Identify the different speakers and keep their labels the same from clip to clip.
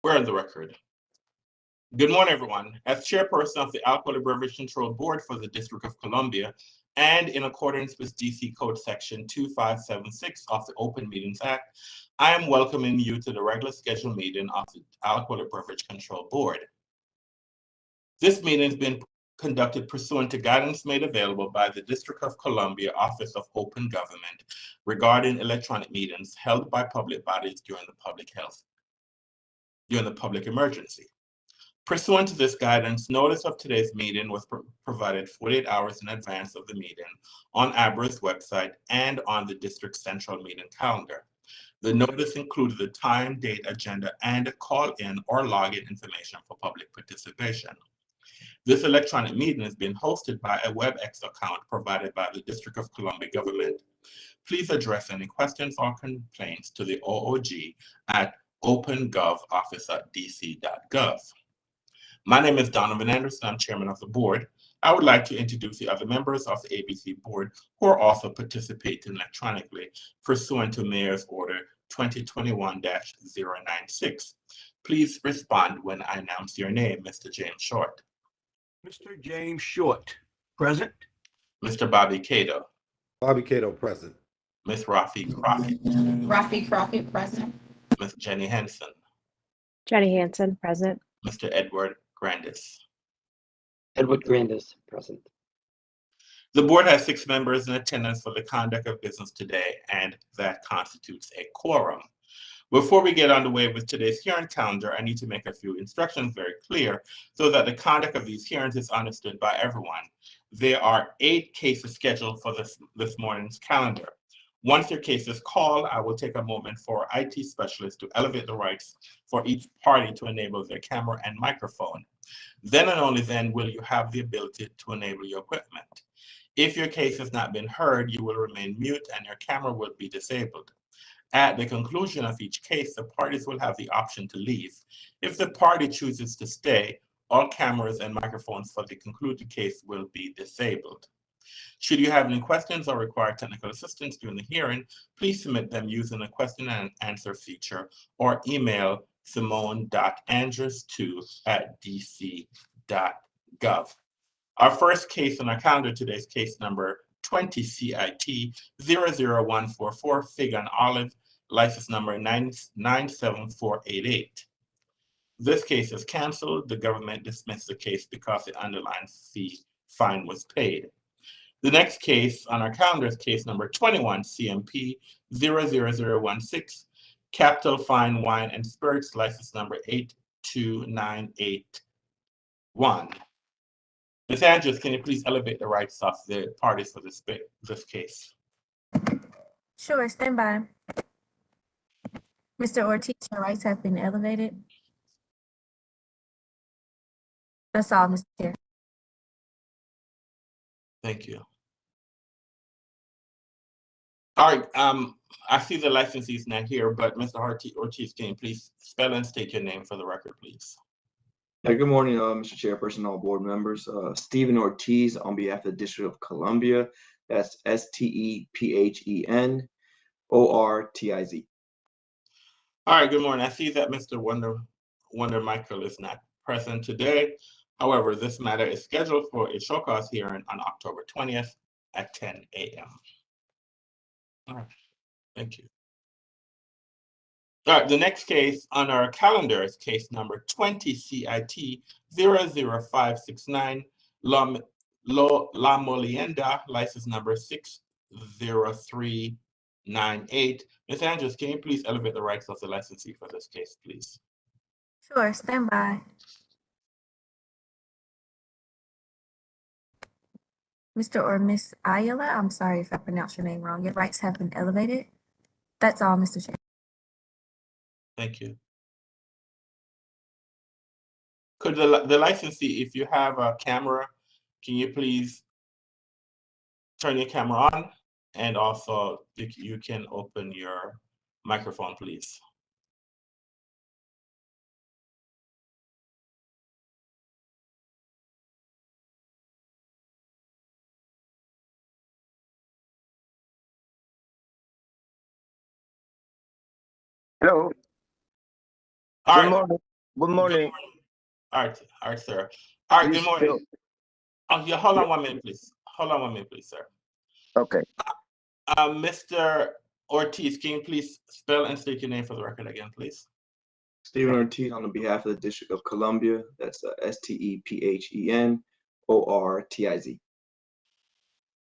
Speaker 1: We're on the record. Good morning, everyone. As chairperson of the Alcoholic Beverage Control Board for the District of Columbia, and in accordance with DC Code Section 2576 of the Open Meetings Act, I am welcoming you to the regular scheduled meeting of the Alcoholic Beverage Control Board. This meeting has been conducted pursuant to guidance made available by the District of Columbia Office of Open Government regarding electronic meetings held by public bodies during the public emergency. Pursuant to this guidance, notice of today's meeting was provided 48 hours in advance of the meeting on ABRA's website and on the district central meeting calendar. The notice included the time, date, agenda, and call-in or login information for public participation. This electronic meeting is being hosted by a WebEx account provided by the District of Columbia government. Please address any questions or complaints to the OOG at opengovoffice@dc.gov. My name is Donovan Anderson. I'm chairman of the board. I would like to introduce the other members of the ABC board who are also participating electronically pursuant to Mayor's Order 2021-096. Please respond when I announce your name. Mr. James Short.
Speaker 2: Mr. James Short, present.
Speaker 1: Mr. Bobby Cato.
Speaker 3: Bobby Cato, present.
Speaker 1: Ms. Rafi Crockett.
Speaker 4: Rafi Crockett, present.
Speaker 1: Ms. Jenny Henson.
Speaker 5: Jenny Hansen, present.
Speaker 1: Mr. Edward Grandis.
Speaker 6: Edward Grandis, present.
Speaker 1: The board has 6 members in attendance for the conduct of business today, and that constitutes a quorum. Before we get underway with today's hearing calendar, I need to make a few instructions very clear so that the conduct of these hearings is understood by everyone. There are 8 cases scheduled for this morning's calendar. Once your case is called, I will take a moment for IT specialists to elevate the rights for each party to enable their camera and microphone. Then and only then will you have the ability to enable your equipment. If your case has not been heard, you will remain mute and your camera will be disabled. At the conclusion of each case, the parties will have the option to leave. If the party chooses to stay, all cameras and microphones for the concluded case will be disabled. Should you have any questions or require technical assistance during the hearing, please submit them using the question and answer feature or email simone.andrews2@dc.gov. Our first case on our calendar today is case number 20 CIT 00144 Fig and Olive, license number 97488. This case is canceled. The government dismissed the case because the underlying fine was paid. The next case on our calendar is case number 21 CMP 00016 Capital Fine Wine and Spirits, license number 82981. Ms. Andrews, can you please elevate the rights of the parties for this case?
Speaker 4: Sure, stand by. Mr. Ortiz, your rights have been elevated. That's all, Mr. Chair.
Speaker 1: Thank you. All right, I see the licensee is not here, but Mr. Ortiz, can you please spell and state your name for the record, please?
Speaker 6: Good morning, Mr. Chairperson, all board members. Stephen Ortiz on behalf of the District of Columbia. That's STEPHEN ORTIZ.
Speaker 1: All right, good morning. I see that Mr. Wonder Michael is not present today. However, this matter is scheduled for a show cause hearing on October 20th at 10 a.m. All right, thank you. All right, the next case on our calendar is case number 20 CIT 00569 La Molienda, license number 60398. Ms. Andrews, can you please elevate the rights of the licensee for this case, please?
Speaker 4: Sure, stand by. Mr. or Miss Ayala, I'm sorry if I pronounced your name wrong. Your rights have been elevated. That's all, Mr. Chair.
Speaker 1: Thank you. Could the licensee, if you have a camera, can you please turn your camera on? And also, you can open your microphone, please.
Speaker 7: Hello.
Speaker 1: All
Speaker 7: Good
Speaker 1: right.
Speaker 7: morning. Good morning.
Speaker 1: All right, sir. All right, good
Speaker 7: This
Speaker 1: morning.
Speaker 7: bill-
Speaker 1: Oh, yeah, hold on 1 minute, please. Hold on 1 minute, please, sir.
Speaker 7: Okay.
Speaker 1: Mr. Ortiz, can you please spell and state your name for the record again, please?
Speaker 6: Stephen Ortiz on behalf of the District of Columbia. That's STEPHENORTIZ.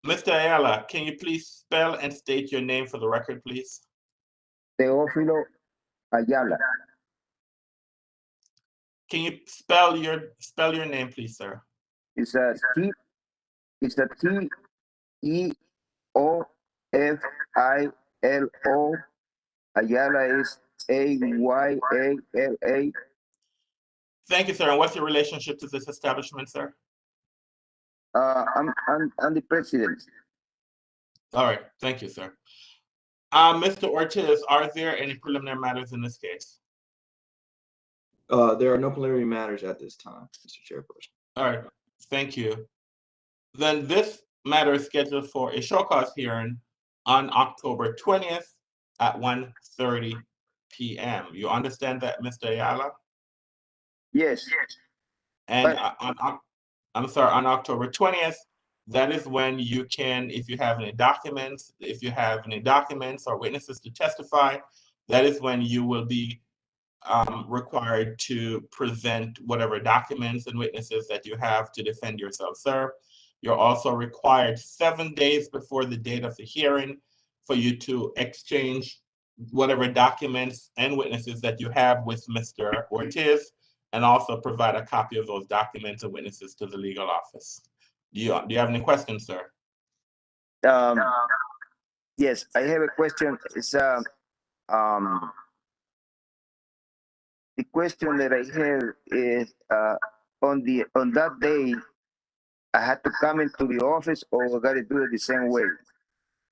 Speaker 1: Mr. Ayala, can you please spell and state your name for the record, please?
Speaker 7: Teófilo Ayala.
Speaker 1: Can you spell your name, please, sir?
Speaker 7: It's a T. It's a TEOFILO. Ayala is AYALA.
Speaker 1: Thank you, sir. And what's your relationship to this establishment, sir?
Speaker 7: I'm the president.
Speaker 1: All right, thank you, sir. Mr. Ortiz, are there any preliminary matters in this case?
Speaker 6: There are no preliminary matters at this time, Mr. Chairperson.
Speaker 1: All right, thank you. Then this matter is scheduled for a show cause hearing on October 20th at 1:30 p.m. You understand that, Mr. Ayala?
Speaker 7: Yes.
Speaker 1: And
Speaker 7: But-
Speaker 1: I'm sorry, on October 20th, that is when you can, if you have any documents or witnesses to testify, that is when you will be required to present whatever documents and witnesses that you have to defend yourself, sir. You're also required 7 days before the date of the hearing for you to exchange whatever documents and witnesses that you have with Mr. Ortiz, and also provide a copy of those documents and witnesses to the legal office. Do you have any questions, sir?
Speaker 7: Yes, I have a question. It's the question that I have is on that day I had to come into the office, or I got to do it the same way?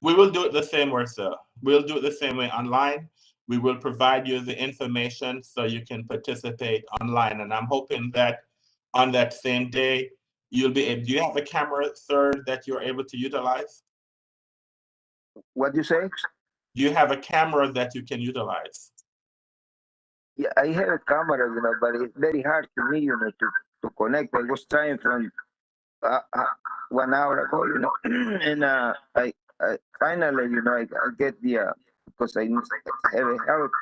Speaker 1: We will do it the same way, sir. We'll do it the same way online. We will provide you the information so you can participate online. And I'm hoping that on that same day, you'll be able, do you have a camera, sir, that you're able to utilize?
Speaker 7: What do you say?
Speaker 1: Do you have a camera that you can utilize?
Speaker 7: Yeah, I have a camera, but it's very hard to me, to connect. I was trying from 1 hour ago, and I finally, I get the because I have a help.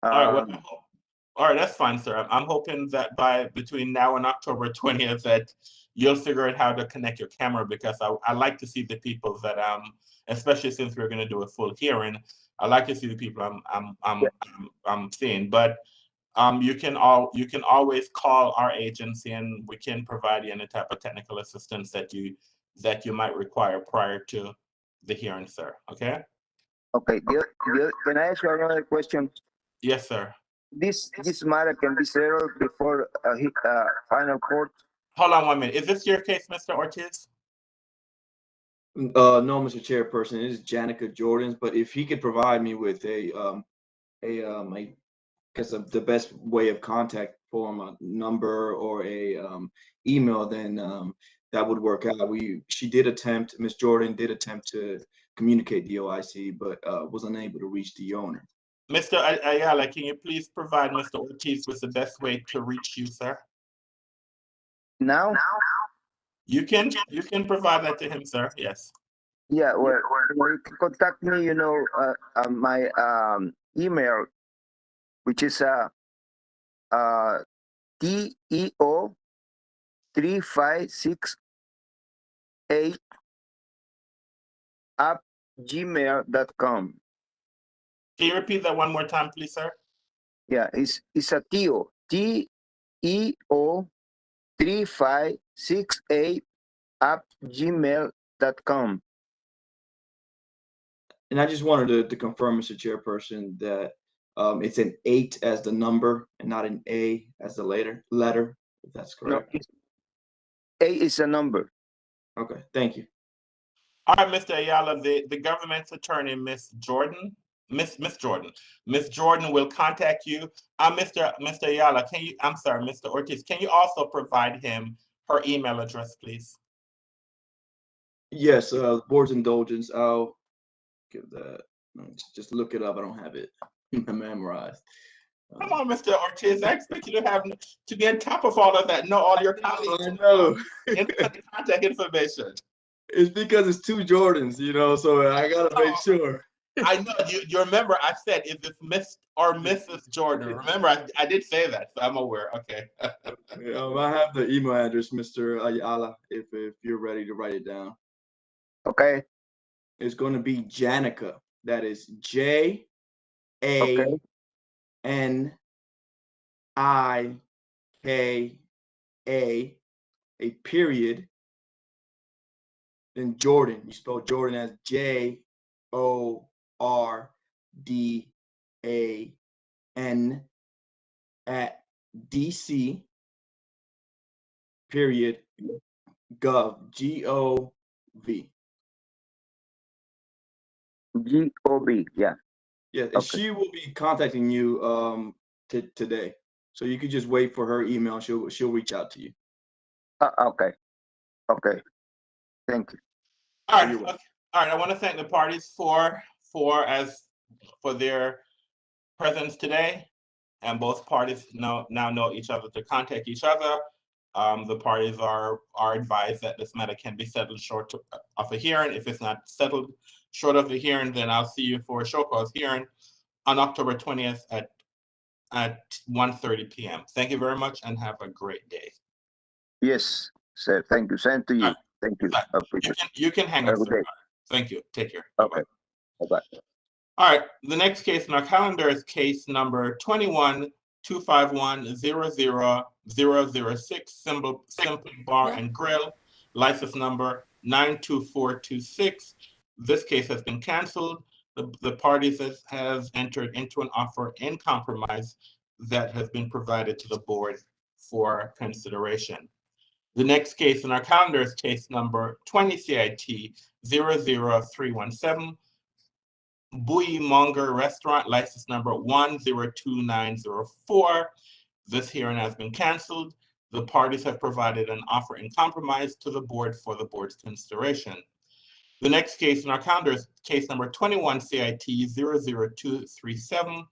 Speaker 1: All right, that's fine, sir. I'm hoping that between now and October 20th that you'll figure out how to connect your camera, because I like to see the people that especially since we're going to do a full hearing, I like to see the people I'm seeing. But you can always call our agency and we can provide you any type of technical assistance that you might require prior to the hearing, sir. Okay?
Speaker 7: Okay. Can I ask you another question?
Speaker 1: Yes, sir.
Speaker 7: This matter can be settled before final court.
Speaker 1: Hold on 1 minute. Is this your case, Mr. Ortiz?
Speaker 6: No, Mr. Chairperson, it is Janica Jordan's, but if he could provide me with I guess the best way of contact for him, a number or a email, then that would work out. Ms. Jordan did attempt to communicate the OIC, but was unable to reach the owner.
Speaker 1: Mr. Ayala, can you please provide Mr. Ortiz with the best way to reach you, sir?
Speaker 7: Now?
Speaker 1: You can provide that to him, sir. Yes.
Speaker 7: Yeah, well, you can contact me, my email, which is TEO3568@gmail.com.
Speaker 1: Can you repeat that one more time, please, sir?
Speaker 7: Yeah, it's a TEO, TEO3568@gmail.com.
Speaker 6: And I just wanted to confirm, Mr. Chairperson, that it's an 8 as the number and not an A as the letter, if that's correct.
Speaker 7: No, A is a number.
Speaker 6: Okay, thank you.
Speaker 1: All right, Mr. Ayala, the government's attorney, Miss Jordan will contact you. Mr. Ayala, Mr. Ortiz, can you also provide him her email address, please?
Speaker 6: Yes, board's indulgence, I'll give that. Just look it up. I don't have it memorized.
Speaker 1: Come on, Mr. Ortiz. I expect you to be on top of all of that. Know all your colleagues.
Speaker 6: I know.
Speaker 1: Contact information.
Speaker 6: It's because it's two Jordans, you know, so I gotta make sure.
Speaker 1: I know you remember I said, is this Miss or Mrs. Jordan? Remember, I did say that, so I'm aware. Okay.
Speaker 6: I have the email address, Mr. Ayala, if you're ready to write it down.
Speaker 7: Okay.
Speaker 6: It's going to be Janica. That is JANICA, a period, then Jordan. You spell Jordan as JORDAN at DC period gov GOV.
Speaker 7: GOB. Yeah.
Speaker 6: Yeah, and
Speaker 7: Okay.
Speaker 6: she will be contacting you today. So you could just wait for her email. She'll reach out to you.
Speaker 7: Okay. Okay. Thank you.
Speaker 1: All right. Okay. All right. I want to thank the parties for their presence today, and both parties now know each other to contact each other. The parties are advised that this matter can be settled short of a hearing. If it's not settled short of the hearing, then I'll see you for a show cause hearing on October 20th at 1:30 p.m. Thank you very much and have a great day.
Speaker 7: Yes, sir. Thank you. Same to you. Thank you. I appreciate it.
Speaker 1: You can hang up, sir. Thank you. Take care.
Speaker 7: Okay. Bye-bye.
Speaker 1: All right. The next case on our calendar is case number 21-251-00006, Simple Bar and Grill, license number 92426. This case has been canceled. The parties has entered into an offer in compromise that has been provided to the board for consideration. The next case on our calendar is case number 20-CIT-00317, Bui Monger Restaurant, license number 102904. This hearing has been canceled. The parties have provided an offer in compromise to the board for the board's consideration. The next case on our calendar is case number 21-CIT-00237,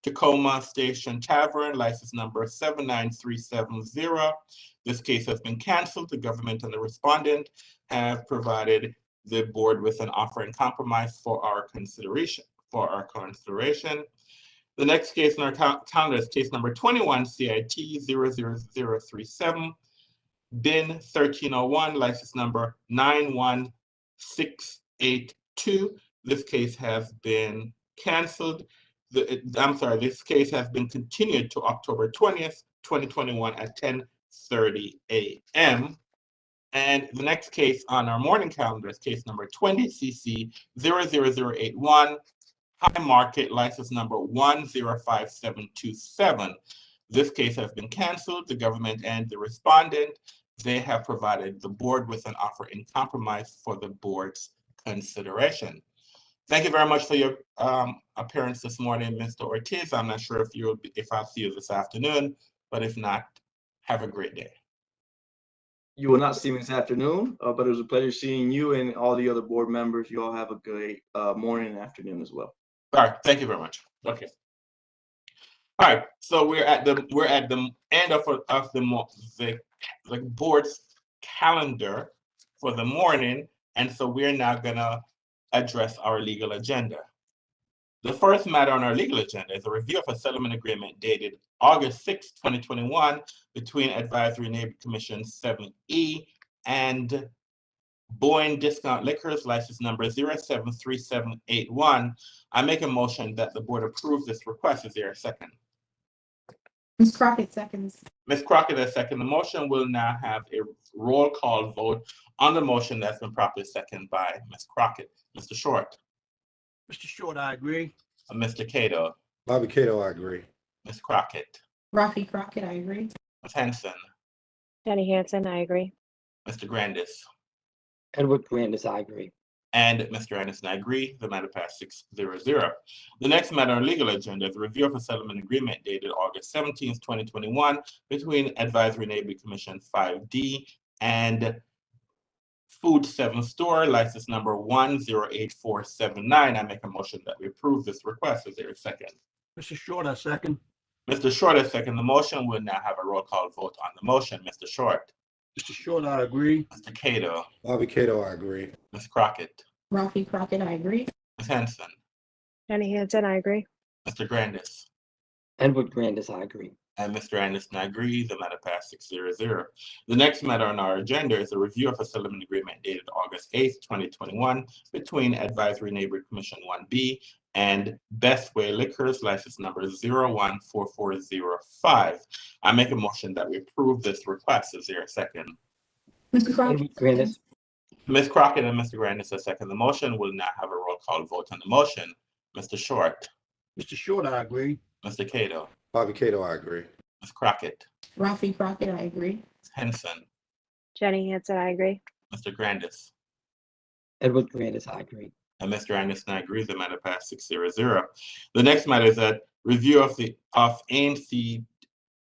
Speaker 1: Tacoma Station Tavern, license number 79370. This case has been canceled. The government and the respondent have provided the board with an offer in compromise for our consideration. The next case on our calendar is case number 21-CIT-00037, BIN 1301, license number 91682. This case has been canceled. This case has been continued to October 20th, 2021 at 10:30 a.m. And the next case on our morning calendar is case number 20-CC-00081, High Market, license number 105727. This case has been canceled. The government and the respondent, they have provided the board with an offer in compromise for the board's consideration. Thank you very much for your appearance this morning, Mr. Ortiz. I'm not sure if I'll see you this afternoon, but if not, have a great day.
Speaker 6: You will not see me this afternoon, but it was a pleasure seeing you and all the other board members. You all have a great morning and afternoon as well.
Speaker 1: All right, thank you very much. Okay. All right, so we're at the end of the board's calendar for the morning, and so we're now gonna address our legal agenda. The first matter on our legal agenda is a review of a settlement agreement dated August 6, 2021 between Advisory Neighborhood Commission 7E and Boyne Discount Liquors, license number 073781. I make a motion that the board approve this request. Is there a second?
Speaker 8: Ms. Crockett seconds.
Speaker 1: Ms. Crockett has seconded the motion. We'll now have a roll call vote on the motion that's been properly seconded by Ms. Crockett. Mr. Short.
Speaker 2: Mr. Short, I agree.
Speaker 1: Mr. Cato.
Speaker 3: Bobby Cato, I agree.
Speaker 1: Ms. Crockett.
Speaker 8: Rafi Crockett, I agree.
Speaker 1: Ms. Henson.
Speaker 5: Jenny Hansen, I agree.
Speaker 1: Mr. Grandis.
Speaker 9: Edward Grandis, I agree.
Speaker 1: And Mr. Anderson, I agree. The matter passed 6-0. The next matter on legal agenda is a review of a settlement agreement dated August 17th, 2021 between Advisory Neighborhood Commission 5D and Food 7 Store, license number 108479. I make a motion that we approve this request. Is there a second?
Speaker 2: Mr. Short, I second.
Speaker 1: Mr. Short has seconded the motion. We'll now have a roll call vote on the motion. Mr. Short,
Speaker 2: Mr. Short, I agree.
Speaker 1: Mr. Cato,
Speaker 3: Bobby Cato, I agree.
Speaker 1: Ms. Crockett,
Speaker 8: Rafi Crockett, I agree.
Speaker 1: Ms. Henson,
Speaker 5: Jenny Hansen, I agree.
Speaker 1: Mr. Grandis,
Speaker 9: Edward Grandis, I agree.
Speaker 1: and Mr. Anderson agrees. The matter passed 6-0. The next matter on our agenda is a review of a settlement agreement dated August 8th, 2021 between Advisory Neighborhood Commission 1B and Best Way Liquors, license number 014405. I make a motion that we approve this request. Is there a second?
Speaker 8: Mr. Crockett.
Speaker 9: Edward Grandis,
Speaker 1: Ms. Crockett and Mr. Grandis have seconded the motion. We'll now have a roll call vote on the motion. Mr. Short,
Speaker 2: Mr. Short, I agree.
Speaker 1: Mr. Cato,
Speaker 3: Bobby Cato, I agree.
Speaker 1: Ms. Crockett,
Speaker 8: Rafi Crockett, I agree.
Speaker 1: Ms. Henson,
Speaker 5: Jenny Hansen, I agree.
Speaker 1: Mr. Grandis,
Speaker 9: Edward Grandis, I agree.
Speaker 1: and Mr. Anderson agrees. The matter passed 6-0. The next matter is a review of ANC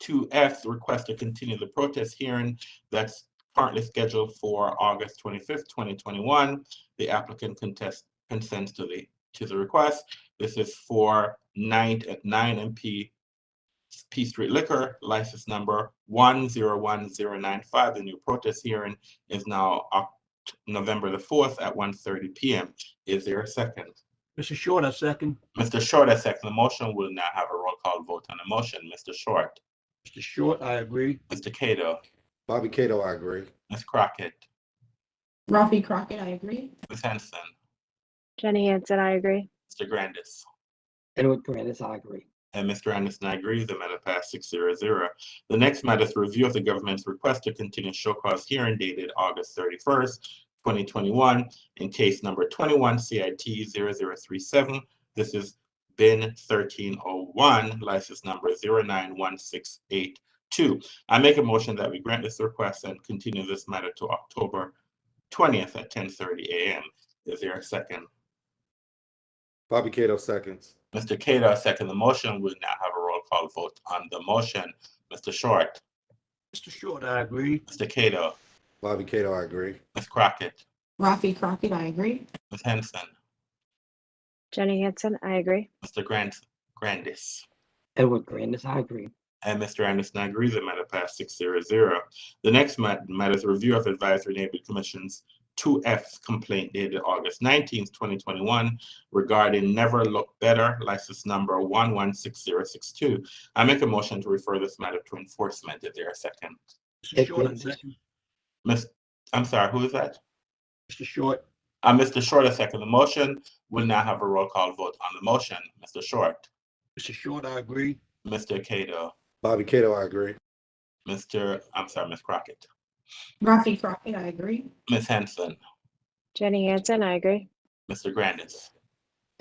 Speaker 1: 2F's request to continue the protest hearing that's currently scheduled for August 25th, 2021. The applicant consents to the request. This is for 9 and P Street Liquor, license number 101095. The new protest hearing is now November the 4th at 1:30 p.m. Is there a second?
Speaker 2: Mr. Short, I second.
Speaker 1: Mr. Short has seconded the motion. We'll now have a roll call vote on the motion. Mr. Short,
Speaker 2: Mr. Short, I agree.
Speaker 1: Mr. Cato,
Speaker 3: Bobby Cato, I agree.
Speaker 1: Ms. Crockett,
Speaker 8: Rafi Crockett, I agree.
Speaker 1: Ms. Henson,
Speaker 5: Jenny Hansen, I agree.
Speaker 1: Mr. Grandis,
Speaker 9: Edward Grandis, I agree.
Speaker 1: and Mr. Anderson agrees. The matter passed 6-0. The next matter is review of the government's request to continue show cause hearing dated August 31st, 2021 in case number 21 CIT 0037. This is bin 1301, license number 091682. I make a motion that we grant this request and continue this matter to October 20th at 10:30 a.m. Is there a second?
Speaker 3: Bobby Cato seconds.
Speaker 1: Mr. Cato, second the motion. We'll now have a roll call vote on the motion. Mr. Short,
Speaker 2: Mr. Short, I agree.
Speaker 1: Mr. Cato,
Speaker 3: Bobby Cato, I agree.
Speaker 1: Ms. Crockett,
Speaker 8: Rafi Crockett, I agree.
Speaker 1: Ms. Henson,
Speaker 5: Jenny Hansen, I agree.
Speaker 1: Mr. Grandis,
Speaker 9: Edward Grandis, I agree.
Speaker 1: and Mr. Anderson agrees. The matter passed 6-0. The next matter is a review of Advisory Neighborhood Commission's 2F complaint dated August 19th, 2021 regarding Never Look Better, license number 116062. I make a motion to refer this matter to enforcement. Is there a second?
Speaker 2: Mr. Short, I second.
Speaker 1: I'm sorry, who is that?
Speaker 2: Mr. Short,
Speaker 1: Mr. Short has seconded the motion. We'll now have a roll call vote on the motion. Mr. Short,
Speaker 2: Mr. Short, I agree.
Speaker 1: Mr. Cato,
Speaker 3: Bobby Cato, I agree.
Speaker 1: Ms. Crockett,
Speaker 8: Rafi Crockett, I agree.
Speaker 1: Ms. Henson,
Speaker 5: Jenny Hansen, I agree.
Speaker 1: Mr. Grandis,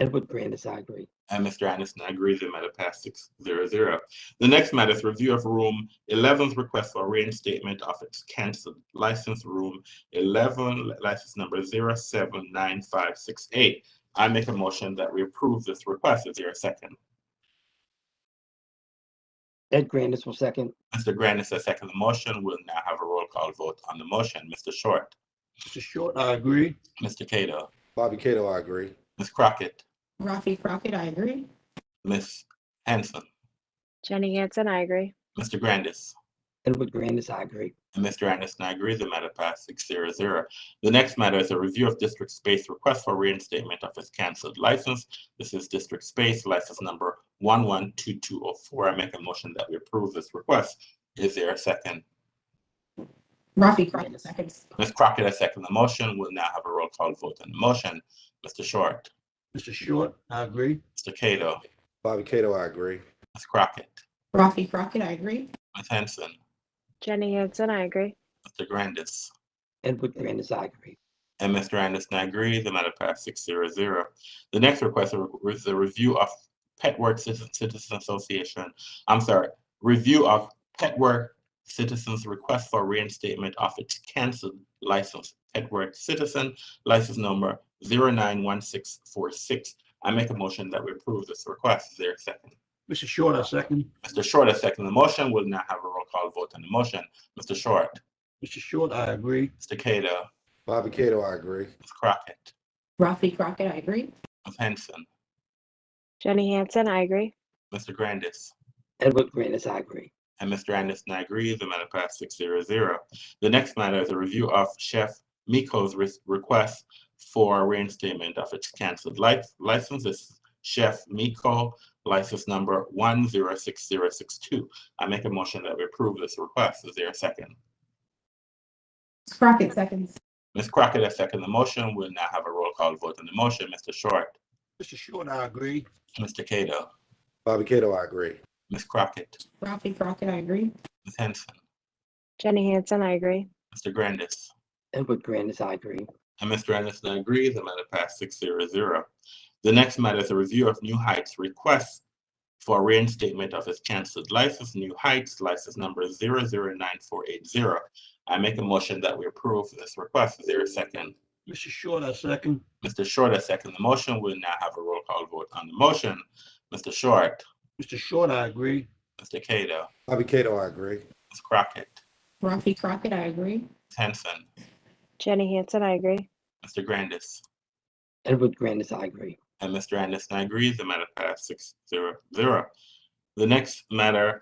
Speaker 9: Edward Grandis, I agree.
Speaker 1: and Mr. Anderson agrees. The matter passed 6-0. The next matter is review of Room 11's request for reinstatement of its canceled license, Room 11, license number 079568. I make a motion that we approve this request. Is there a second?
Speaker 9: Ed Grandis will second.
Speaker 1: Mr. Grandis has seconded the motion. We'll now have a roll call vote on the motion. Mr. Short,
Speaker 2: Mr. Short, I agree.
Speaker 1: Mr. Cato,
Speaker 3: Bobby Cato, I agree.
Speaker 1: Ms. Crockett,
Speaker 8: Rafi Crockett, I agree.
Speaker 1: Ms. Henson,
Speaker 5: Jenny Hansen, I agree.
Speaker 1: Mr. Grandis,
Speaker 9: Edward Grandis, I agree.
Speaker 1: and Mr. Anderson agrees. The matter passed 6-0. The next matter is a review of District Space request for reinstatement of its canceled license. This is District Space license number 112204. I make a motion that we approve this request. Is there a second?
Speaker 8: Rafi Crockett, seconds.
Speaker 1: Ms. Crockett has seconded the motion. We'll now have a roll call vote on the motion. Mr. Short,
Speaker 2: Mr. Short, I agree.
Speaker 1: Mr. Cato,
Speaker 3: Bobby Cato, I agree.
Speaker 1: Ms. Crockett,
Speaker 8: Rafi Crockett, I agree.
Speaker 1: Ms. Henson,
Speaker 5: Jenny Hansen, I agree.
Speaker 1: Mr. Grandis,
Speaker 9: Edward Grandis, I agree.
Speaker 1: and Mr. Anderson agrees. The matter passed 6-0. The next request is a review of Petworth Citizen Association. Review of Petworth Citizens' request for reinstatement of its canceled license. Petworth Citizen, license number 091646. I make a motion that we approve this request. Is there a second?
Speaker 2: Mr. Short, I second.
Speaker 1: Mr. Short has seconded the motion. We'll now have a roll call vote on the motion. Mr. Short,
Speaker 2: Mr. Short, I agree.
Speaker 1: Mr. Cato,
Speaker 3: Bobby Cato, I agree.
Speaker 1: Ms. Crockett,
Speaker 8: Rafi Crockett, I agree.
Speaker 1: Ms. Henson,
Speaker 5: Jenny Hansen, I agree.
Speaker 1: Mr. Grandis,
Speaker 9: Edward Grandis, I agree.
Speaker 1: And Mr. Anderson, I agree. The matter passed 6-0. The next matter is a review of Chef Miko's request for reinstatement of its canceled license. This is Chef Miko, license number 106062. I make a motion that we approve this request. Is there a second?
Speaker 8: Crockett seconds.
Speaker 1: Ms. Crockett has seconded the motion. We'll now have a roll call vote on the motion. Mr. Short,
Speaker 2: Mr. Short, I agree.
Speaker 1: Mr. Cato,
Speaker 3: Bobby Cato, I agree.
Speaker 1: Ms. Crockett,
Speaker 8: Rafi Crockett, I agree.
Speaker 1: Ms. Henson,
Speaker 5: Jenny Hansen, I agree.
Speaker 1: Mr. Grandis,
Speaker 9: Edward Grandis, I agree.
Speaker 1: and Mr. Anderson agrees. The matter passed 6-0. The next matter is a review of New Heights request for reinstatement of its canceled license. New Heights, license number 009480. I make a motion that we approve this request. Is there a second?
Speaker 2: Mr. Short, I second.
Speaker 1: Mr. Short has seconded the motion. We'll now have a roll call vote on the motion. Mr. Short,
Speaker 2: Mr. Short, I agree.
Speaker 1: Mr. Cato,
Speaker 3: Bobby Cato, I agree.
Speaker 1: Ms. Crockett,
Speaker 8: Rafi Crockett, I agree.
Speaker 1: Ms. Henson,
Speaker 5: Jenny Hansen, I agree.
Speaker 1: Mr. Grandis,
Speaker 9: Edward Grandis, I agree.
Speaker 1: and Mr. Anderson agrees. The matter passed 6-0. The next matter,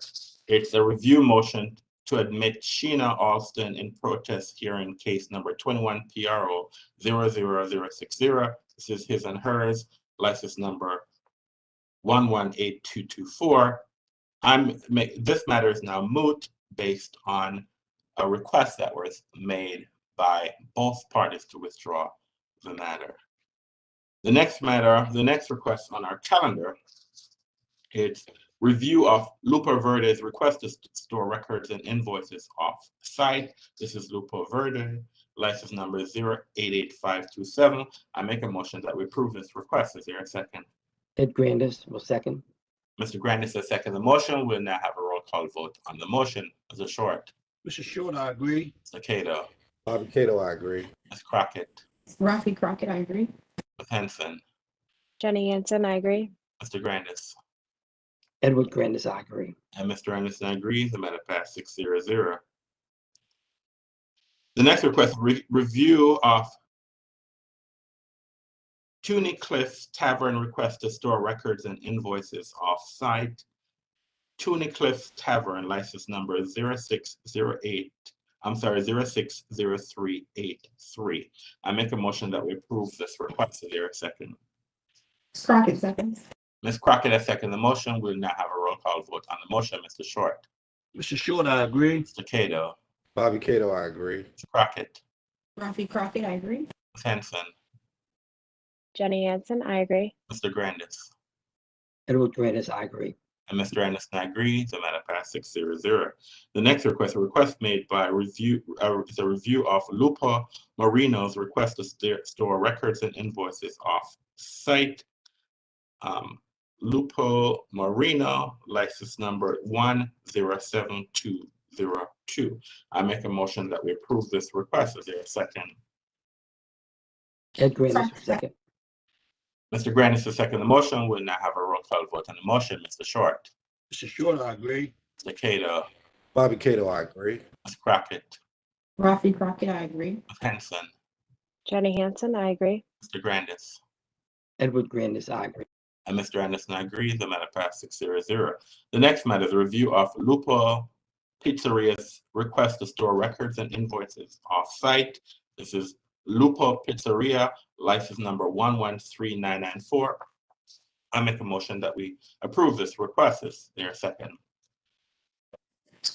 Speaker 1: it's a review motion to admit Sheena Alston in protest hearing case number 21 PRO 00060. This is his and hers, license number 118224. This matter is now moot based on a request that was made by both parties to withdraw the matter. The next request on our calendar is review of Lupo Verde's request to store records and invoices off site. This is Lupo Verde, license number 088527. I make a motion that we approve this request. Is there a second?
Speaker 9: Ed Grandis will second.
Speaker 1: Mr. Grandis has seconded the motion. We'll now have a roll call vote on the motion. Mr. Short,
Speaker 2: Mr. Short, I agree.
Speaker 1: Mr. Cato,
Speaker 3: Bobby Cato, I agree.
Speaker 1: Ms. Crockett,
Speaker 8: Rafi Crockett, I agree.
Speaker 1: Ms. Henson,
Speaker 5: Jenny Hansen, I agree.
Speaker 1: Mr. Grandis,
Speaker 9: Edward Grandis, I agree.
Speaker 1: and Mr. Anderson agrees. The matter passed 6-0. The next request, review of Toonie Cliffs Tavern request to store records and invoices off-site. Toonie Cliffs Tavern, license number 060383. I make a motion that we approve this request. Is there a second?
Speaker 8: Crockett seconds.
Speaker 1: Ms. Crockett has seconded the motion. We'll now have a roll call vote on the motion. Mr. Short,
Speaker 2: Mr. Short, I agree.
Speaker 1: Mr. Cato,
Speaker 3: Bobby Cato, I agree.
Speaker 1: Ms. Crockett,
Speaker 8: Rafi Crockett, I agree.
Speaker 1: Ms. Henson,
Speaker 5: Jenny Hansen, I agree.
Speaker 1: Mr. Grandis,
Speaker 9: Edward Grandis, I agree.
Speaker 1: and Mr. Anderson agrees. The matter passed 6-0. The next request made by is a review of Lupo Marino's request to store records and invoices off-site. Lupo Marino, license number 107202. I make a motion that we approve this request. Is there a second?
Speaker 9: Ed Grandis will second.
Speaker 1: Mr. Grandis has seconded the motion. We'll now have a roll call vote on the motion. Mr. Short,
Speaker 2: Mr. Short, I agree.
Speaker 1: Mr. Cato,
Speaker 3: Bobby Cato, I agree.
Speaker 1: Ms. Crockett,
Speaker 8: Rafi Crockett, I agree.
Speaker 1: Ms. Henson,
Speaker 5: Jenny Hansen, I agree.
Speaker 1: Mr. Grandis,
Speaker 9: Edward Grandis, I agree.
Speaker 1: and Mr. Anderson agrees. The matter passed 6-0. The next matter is a review of Lupo Pizzeria's request to store records and invoices off-site. This is Lupo Pizzeria, license number 113994. I make a motion that we approve this request. Is there a second?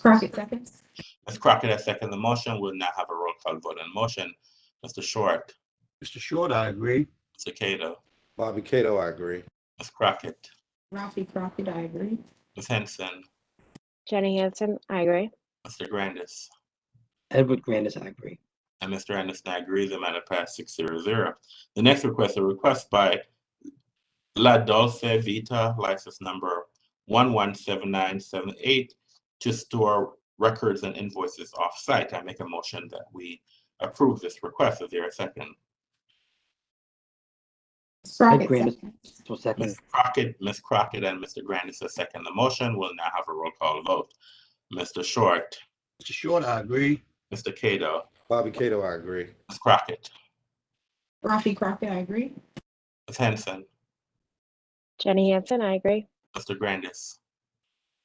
Speaker 8: Crockett seconds.
Speaker 1: Ms. Crockett has seconded the motion. We'll now have a roll call vote on the motion. Mr. Short,
Speaker 2: Mr. Short, I agree.
Speaker 1: Mr. Cato,
Speaker 3: Bobby Cato, I agree.
Speaker 1: Ms. Crockett,
Speaker 8: Rafi Crockett, I agree.
Speaker 1: Ms. Henson,
Speaker 5: Jenny Hansen, I agree.
Speaker 1: Mr. Grandis,
Speaker 9: Edward Grandis, I agree.
Speaker 1: and Mr. Anderson agrees. The matter passed 6-0. The next request, a request by La Dolce Vita, license number 117978, to store records and invoices off-site. I make a motion that we approve this request. Is there a second?
Speaker 9: Ed
Speaker 8: Crockett
Speaker 9: Grandis
Speaker 8: seconds.
Speaker 9: will second.
Speaker 1: Ms. Crockett, and Mr. Grandis has seconded the motion. We'll now have a roll call vote. Mr. Short,
Speaker 2: Mr. Short, I agree.
Speaker 1: Mr. Cato,
Speaker 3: Bobby Cato, I agree.
Speaker 1: Ms. Crockett,
Speaker 8: Rafi Crockett, I agree.
Speaker 1: Ms. Henson,
Speaker 5: Jenny Hansen, I agree.
Speaker 1: Mr. Grandis,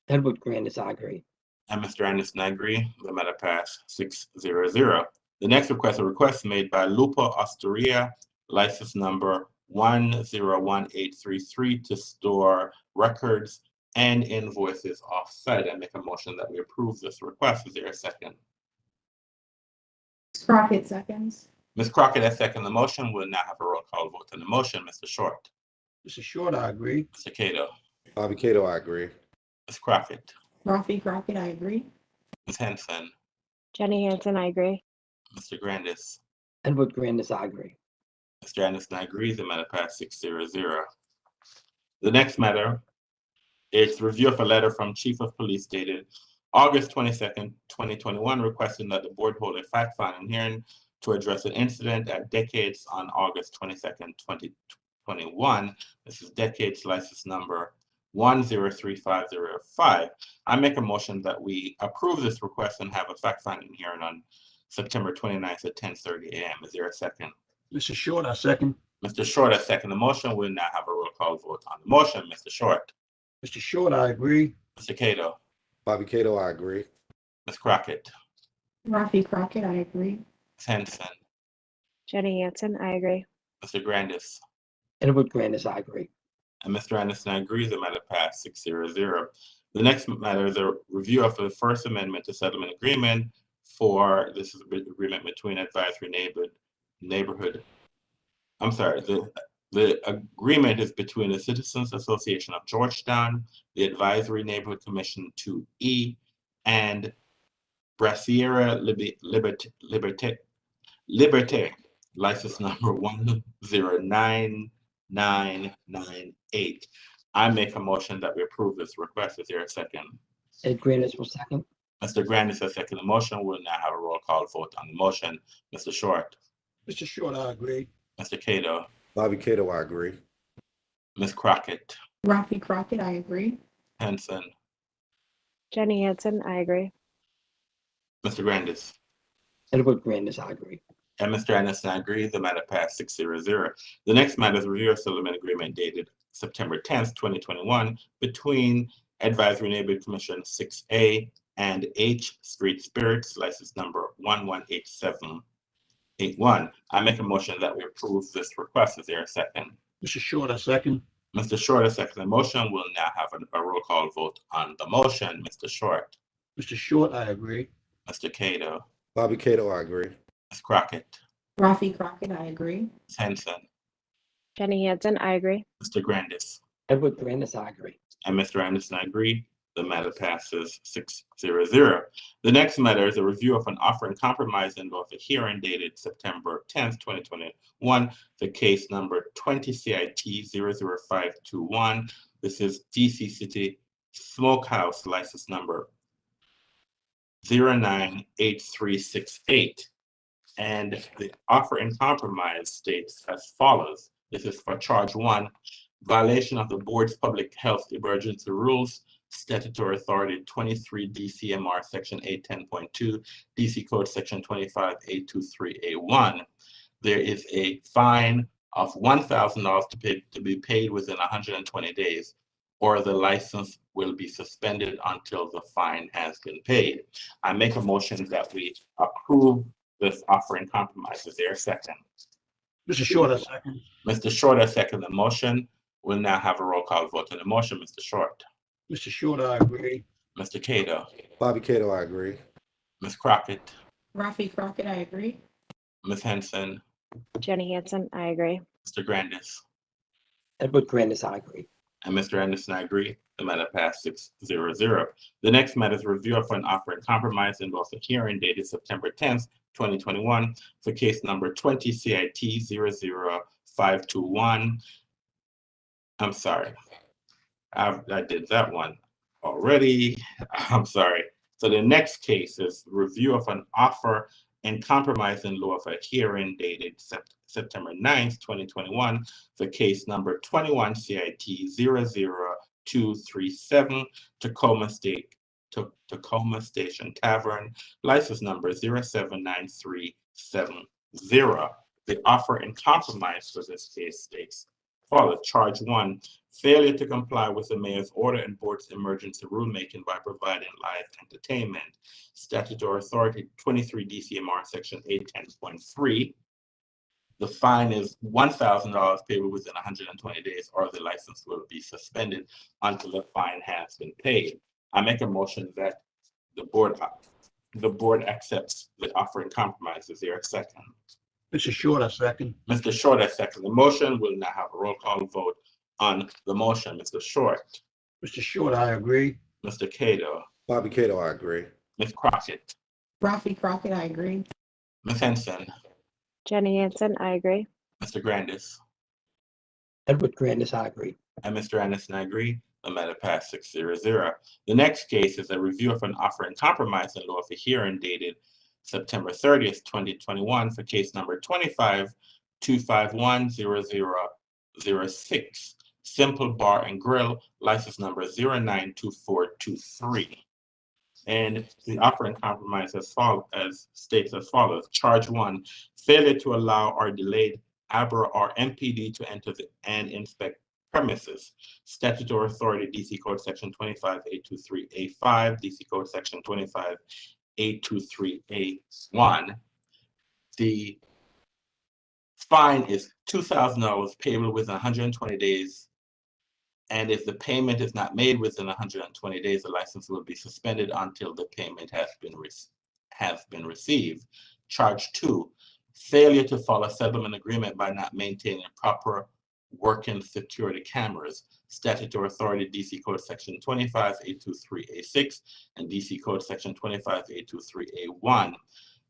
Speaker 9: Edward Grandis, I agree.
Speaker 1: And Mr. Anderson, I agree. The matter passed 6-0. The next request made by Lupa Osteria, license number 101833 to store records and invoices off-site. I make a motion that we approve this request. Is there a second?
Speaker 8: Ms. Crockett seconds.
Speaker 1: Ms. Crockett has seconded the motion. We'll now have a roll call vote on the motion. Mr. Short.
Speaker 2: Mr. Short, I agree.
Speaker 1: Mr. Cato.
Speaker 3: Bobby Cato, I agree.
Speaker 1: Ms. Crockett.
Speaker 8: Rafi Crockett, I agree.
Speaker 1: Ms. Henson.
Speaker 5: Jenny Hansen, I agree.
Speaker 1: Mr. Grandis.
Speaker 9: Edward Grandis, I agree.
Speaker 1: Mr. Anderson, I agree. The matter passed 6-0. The next matter is review of a letter from Chief of Police dated August 22nd, 2021, requesting that the board hold a fact-finding hearing to address an incident at Decades on August 22nd, 2021. This is Decades license number 103505. I make a motion that we approve this request and have a fact-finding hearing on September 29th at 10:30 a.m. Is there a second?
Speaker 2: Mr. Short, I second.
Speaker 1: Mr. Short has seconded the motion. We'll now have a roll call vote on the motion. Mr. Short.
Speaker 2: Mr. Short, I agree.
Speaker 1: Mr. Cato.
Speaker 3: Bobby Cato, I agree.
Speaker 1: Ms. Crockett.
Speaker 8: Rafi Crockett, I agree.
Speaker 1: Ms. Henson.
Speaker 5: Jenny Hansen, I agree.
Speaker 1: Mr. Grandis.
Speaker 9: Edward Grandis, I agree.
Speaker 1: And Mr. Anderson, I agree. The matter passed 6-0. The next matter is a review of the First Amendment to Settlement Agreement for, this is an agreement between Advisory Neighborhood. I'm sorry, the agreement is between the Citizens Association of Georgetown, the Advisory Neighborhood Commission 2E, and Brasiera Liberté, license number 109998. I make a motion that we approve this request. Is there a second?
Speaker 9: Ed Grandis will second.
Speaker 1: Mr. Grandis has seconded the motion. We'll now have a roll call vote on the motion. Mr. Short.
Speaker 2: Mr. Short, I agree.
Speaker 1: Mr. Cato.
Speaker 3: Bobby Cato, I agree.
Speaker 1: Ms. Crockett.
Speaker 8: Rafi Crockett, I agree.
Speaker 1: Henson.
Speaker 5: Jenny Hansen, I agree.
Speaker 1: Mr. Grandis.
Speaker 9: Edward Grandis, I agree.
Speaker 1: And Mr. Anderson, I agree. The matter passed 6-0. The next matter is a review of settlement agreement dated September 10th, 2021 between Advisory Neighborhood Commission 6A and H Street Spirits, license number 118781. I make a motion that we approve this request. Is there a second?
Speaker 2: Mr. Short, I second.
Speaker 1: Mr. Short has seconded the motion. We'll now have a roll call vote on the motion. Mr. Short.
Speaker 2: Mr. Short, I agree.
Speaker 1: Mr. Cato.
Speaker 3: Bobby Cato, I agree.
Speaker 1: Ms. Crockett.
Speaker 8: Rafi Crockett, I agree.
Speaker 1: Ms. Henson.
Speaker 5: Jenny Hansen, I agree.
Speaker 1: Mr. Grandis.
Speaker 9: Edward Grandis, I agree.
Speaker 1: And Mr. Anderson, I agree. The matter passes 6-0. The next matter is a review of an offer and compromise in both a hearing dated September 10th, 2021, the case number 20 CIT 00521. This is DC City Smokehouse license number 098368. And the offer and compromise states as follows. This is for charge 1, violation of the board's public health emergency rules, statutory authority 23 DCMR section 810.2, DC code section 25823A1. There is a fine of $1,000 to be paid within 120 days, or the license will be suspended until the fine has been paid. I make a motion that we approve this offer and compromise. Is there a second?
Speaker 2: Mr. Short, I second.
Speaker 1: Mr. Short has seconded the motion. We'll now have a roll call vote on the motion. Mr. Short.
Speaker 2: Mr. Short, I agree.
Speaker 1: Mr. Cato.
Speaker 3: Bobby Cato, I agree.
Speaker 1: Ms. Crockett.
Speaker 8: Rafi Crockett, I agree.
Speaker 1: Ms. Henson.
Speaker 5: Jenny Hansen, I agree.
Speaker 1: Mr. Grandis.
Speaker 9: Edward Grandis, I agree.
Speaker 1: And Mr. Anderson, I agree. The matter passed 6-0. The next matter is review of an offer and compromise in both a hearing dated September 10th, 2021 for case number 20 CIT 00521. I'm sorry. I did that one already. I'm sorry. So the next case is review of an offer and compromise in lieu of a hearing dated September 9th, 2021 for case number 21 CIT 00237 Tacoma Station Tavern, license number 079370. The offer and compromise for this case states follows. Charge 1, failure to comply with the mayor's order and board's emergency rulemaking by providing live entertainment. Statutory authority 23 DCMR section 810.3. The fine is $1,000 payable within 120 days, or the license will be suspended until the fine has been paid. I make a motion that the board accepts the offer in compromise. Is there a second?
Speaker 2: Mr. Short, I second.
Speaker 1: Mr. Short has seconded the motion. We'll now have a roll call vote on the motion. Mr. Short,
Speaker 2: Mr. Short, I agree.
Speaker 1: Mr. Cato,
Speaker 3: Bobby Cato, I agree.
Speaker 1: Ms. Crockett,
Speaker 8: Rafi Crockett, I agree.
Speaker 1: Ms. Henson,
Speaker 5: Jenny Hansen, I agree.
Speaker 1: Mr. Grandis,
Speaker 9: Edward Grandis, I agree.
Speaker 1: and Mr. Anderson, I agree. The matter passed 6-0. The next case is a review of an offer in compromise in lieu of a hearing dated September 30th, 2021 for case number 25-251-0006, Simple Bar and Grill, license number 092423. And the offer in compromise states as follows. Charge 1, failure to allow or delayed ABRA or MPD to enter and inspect premises. Statutory authority, DC Code Section 25823A5, DC Code Section 25823A1. The fine is $2,000 payable within 120 days. And if the payment is not made within 120 days, the license will be suspended until the payment has been received. Charge 2, failure to follow settlement agreement by not maintaining proper working security cameras. Statutory authority, DC Code Section 25823A6 and DC Code Section 25823A1.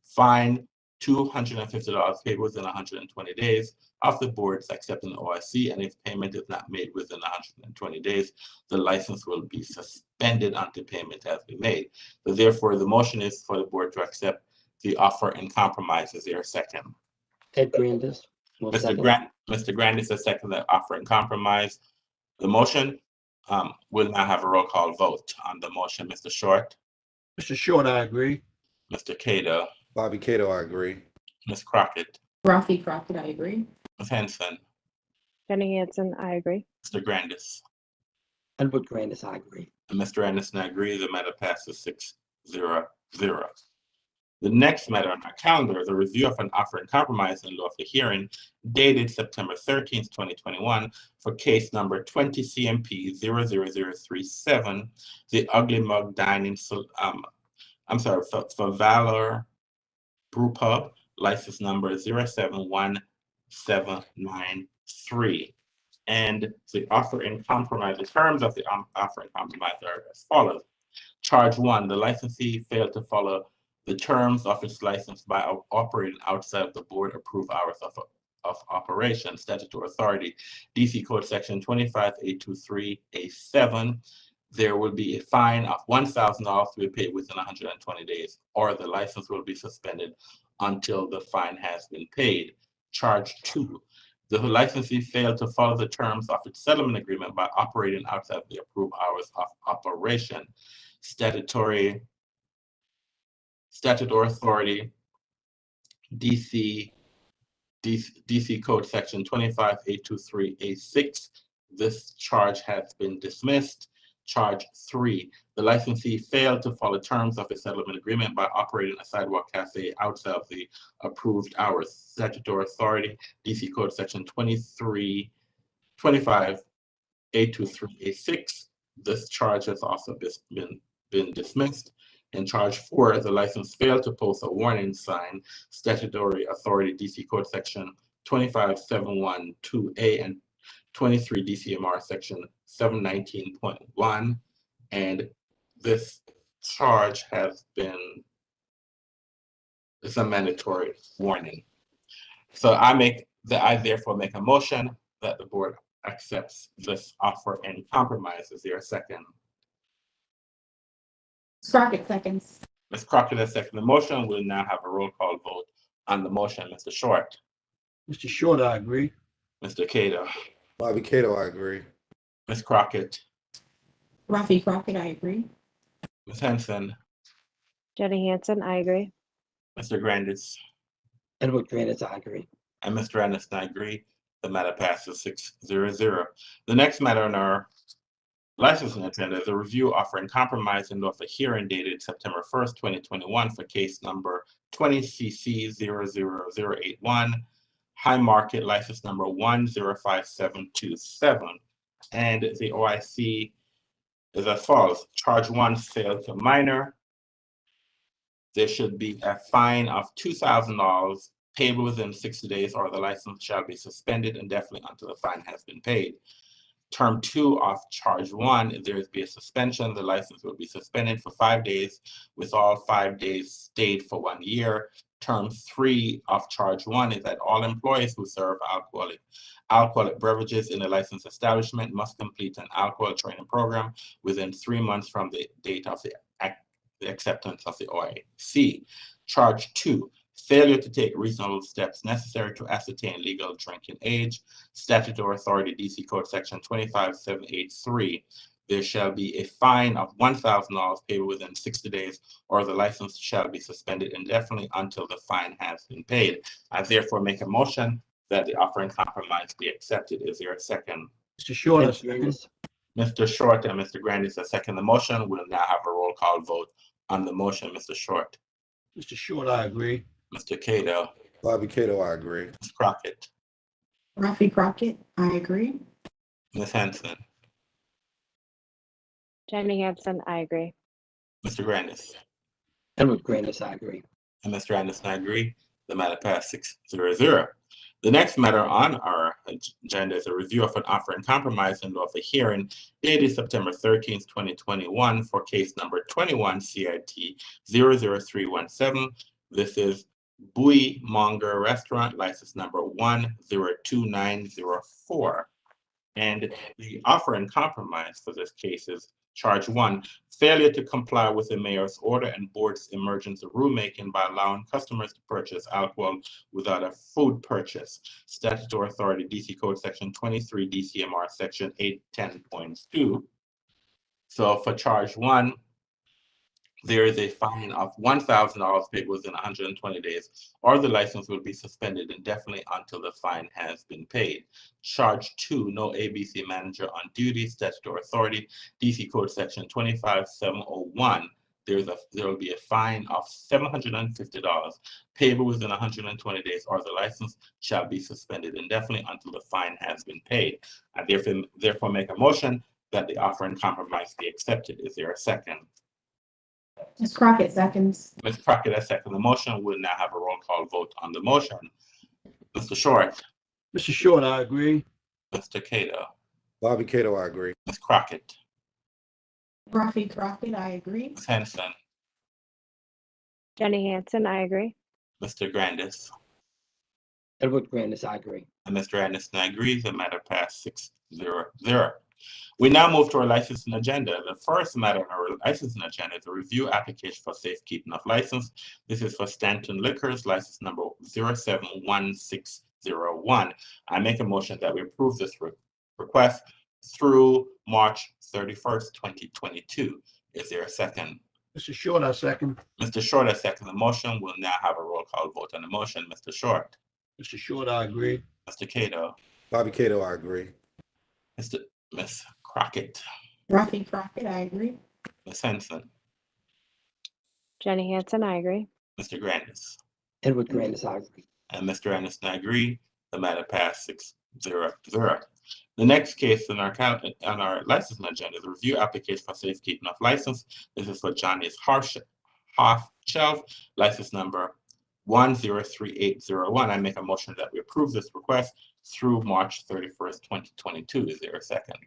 Speaker 1: Fine $250 paid within 120 days of the board's accepting the OIC, and if payment is not made within 120 days, the license will be suspended until payment has been made. So therefore, the motion is for the board to accept the offer in compromise. Is there a second?
Speaker 9: Ed Grandis will second.
Speaker 1: Mr. Grandis has seconded that offer in compromise. The motion will now have a roll call vote on the motion. Mr. Short,
Speaker 2: Mr. Short, I agree.
Speaker 1: Mr. Cato,
Speaker 3: Bobby Cato, I agree.
Speaker 1: Ms. Crockett,
Speaker 8: Rafi Crockett, I agree.
Speaker 1: Ms. Henson,
Speaker 5: Jenny Hansen, I agree.
Speaker 1: Mr. Grandis,
Speaker 9: Edward Grandis, I agree.
Speaker 1: and Mr. Anderson, I agree. The matter passes 6-0. The next matter on our calendar is a review of an offer in compromise in lieu of the hearing dated September 13th, 2021 for case number 20 CMP 00037, the Ugly Mug Dining, for Valor Brew Pub, license number 071793. And the offer in compromise, the terms of the offer in compromise are as follows. Charge 1, the licensee failed to follow the terms of its license by operating outside of the board approved hours of operation. Statutory authority, DC Code Section 25823A7. There will be a fine of $1,000 to be paid within 120 days, or the license will be suspended until the fine has been paid. Charge 2, the licensee failed to follow the terms of its settlement agreement by operating outside the approved hours of operation. Statutory authority, DC Code Section 25823A6. This charge has been dismissed. Charge 3, the licensee failed to follow terms of a settlement agreement by operating a sidewalk cafe outside of the approved hours. Statutory authority, DC Code Section 25823A6. This charge has also been dismissed. In charge 4, the license failed to post a warning sign. Statutory authority, DC Code Section 25712A and 23 DCMR Section 719.1, and this charge it's a mandatory warning. So I therefore make a motion that the board accepts this offer and compromise. Is there a second?
Speaker 8: Crockett seconds.
Speaker 1: Ms. Crockett has seconded the motion. We'll now have a roll call vote on the motion. Mr. Short,
Speaker 2: Mr. Short, I agree.
Speaker 1: Mr. Cato,
Speaker 3: Bobby Cato, I agree.
Speaker 1: Ms. Crockett,
Speaker 8: Rafi Crockett, I agree.
Speaker 1: Ms. Henson,
Speaker 5: Jenny Hansen, I agree.
Speaker 1: Mr. Grandis,
Speaker 9: Edward Grandis, I agree.
Speaker 1: and Mr. Anderson, I agree. The matter passes 6-0. The next matter on our licensing agenda is a review, offer, and compromise in of a hearing dated September 1st, 2021 for case number 20CC00081, High Market license number 105727. And the OIC is as follows. Charge 1, sale to minor. There should be a fine of $2,000 payable within 60 days, or the license shall be suspended indefinitely until the fine has been paid. Term 2 of charge 1, if there is be a suspension, the license will be suspended for 5 days, with all 5 days stayed for 1 year. Term 3 of charge 1 is that all employees who serve alcoholic beverages in a licensed establishment must complete an alcohol training program within 3 months from the date of the acceptance of the OIC. Charge 2, failure to take reasonable steps necessary to ascertain legal drinking age. Statutory authority, DC Code Section 25783. There shall be a fine of $1,000 payable within 60 days, or the license shall be suspended indefinitely until the fine has been paid. I therefore make a motion that the offer and compromise be accepted. Is there a second?
Speaker 2: Mr. Short, I
Speaker 9: Ed
Speaker 2: second.
Speaker 9: Grandis.
Speaker 1: Mr. Short and Mr. Grandis have second the motion. We'll now have a roll call vote on the motion. Mr. Short.
Speaker 2: Mr. Short, I agree.
Speaker 1: Mr. Cato.
Speaker 3: Bobby Cato, I agree.
Speaker 1: Ms. Crockett.
Speaker 8: Rafi Crockett, I agree.
Speaker 1: Ms. Henson.
Speaker 5: Jenny Hansen, I agree.
Speaker 1: Mr. Grandis.
Speaker 9: Edward Grandis, I agree.
Speaker 1: And Mr. Anderson, I agree. The matter passed 6-0. The next matter on our agenda is a review of an offer and compromise in lieu of a hearing dated September 13th, 2021 for case number 21 CIT 00317. This is Bui Monger Restaurant, license number 102904. And the offer and compromise for this case is charge 1, failure to comply with the mayor's order and board's emergency rulemaking by allowing customers to purchase alcohol without a food purchase. Statutory authority, DC Code Section 23, DCMR Section 810.2. So for charge 1, there is a fine of $1,000 paid within 120 days, or the license will be suspended indefinitely until the fine has been paid. Charge 2, no ABC manager on duty, statutory authority, DC Code Section 25701. There will be a fine of $750 payable within 120 days, or the license shall be suspended indefinitely until the fine has been paid. I therefore make a motion that the offer and compromise be accepted. Is there a second?
Speaker 8: Ms. Crockett seconds.
Speaker 1: Ms. Crockett has seconded the motion. We'll now have a roll call vote on the motion. Mr. Short.
Speaker 2: Mr. Short, I agree.
Speaker 1: Mr. Cato.
Speaker 3: Bobby Cato, I agree.
Speaker 1: Ms. Crockett.
Speaker 8: Rafi Crockett, I agree.
Speaker 1: Ms. Henson.
Speaker 5: Jenny Hansen, I agree.
Speaker 1: Mr. Grandis.
Speaker 9: Edward Grandis, I agree.
Speaker 1: And Mr. Anderson, I agree. The matter passed 6-0. We now move to our licensing agenda. The first matter on our licensing agenda is a review application for safekeeping of license. This is for Stanton Liquors, license number 071601. I make a motion that we approve this request through March 31st, 2022. Is there a second?
Speaker 2: Mr. Short, I second.
Speaker 1: Mr. Short has seconded the motion. We'll now have a roll call vote on the motion. Mr. Short.
Speaker 2: Mr. Short, I agree.
Speaker 1: Mr. Cato.
Speaker 3: Bobby Cato, I agree.
Speaker 1: Ms. Crockett.
Speaker 8: Rafi Crockett, I agree.
Speaker 1: Ms. Henson.
Speaker 5: Jenny Hansen, I agree.
Speaker 1: Mr. Grandis.
Speaker 9: Edward Grandis, I agree.
Speaker 1: And Mr. Anderson, I agree. The matter passed 6-0. The next case on our licensing agenda is a review application for safekeeping of license. This is for Johnny's Half Shelf, license number 103801. I make a motion that we approve this request through March 31st, 2022. Is there a second?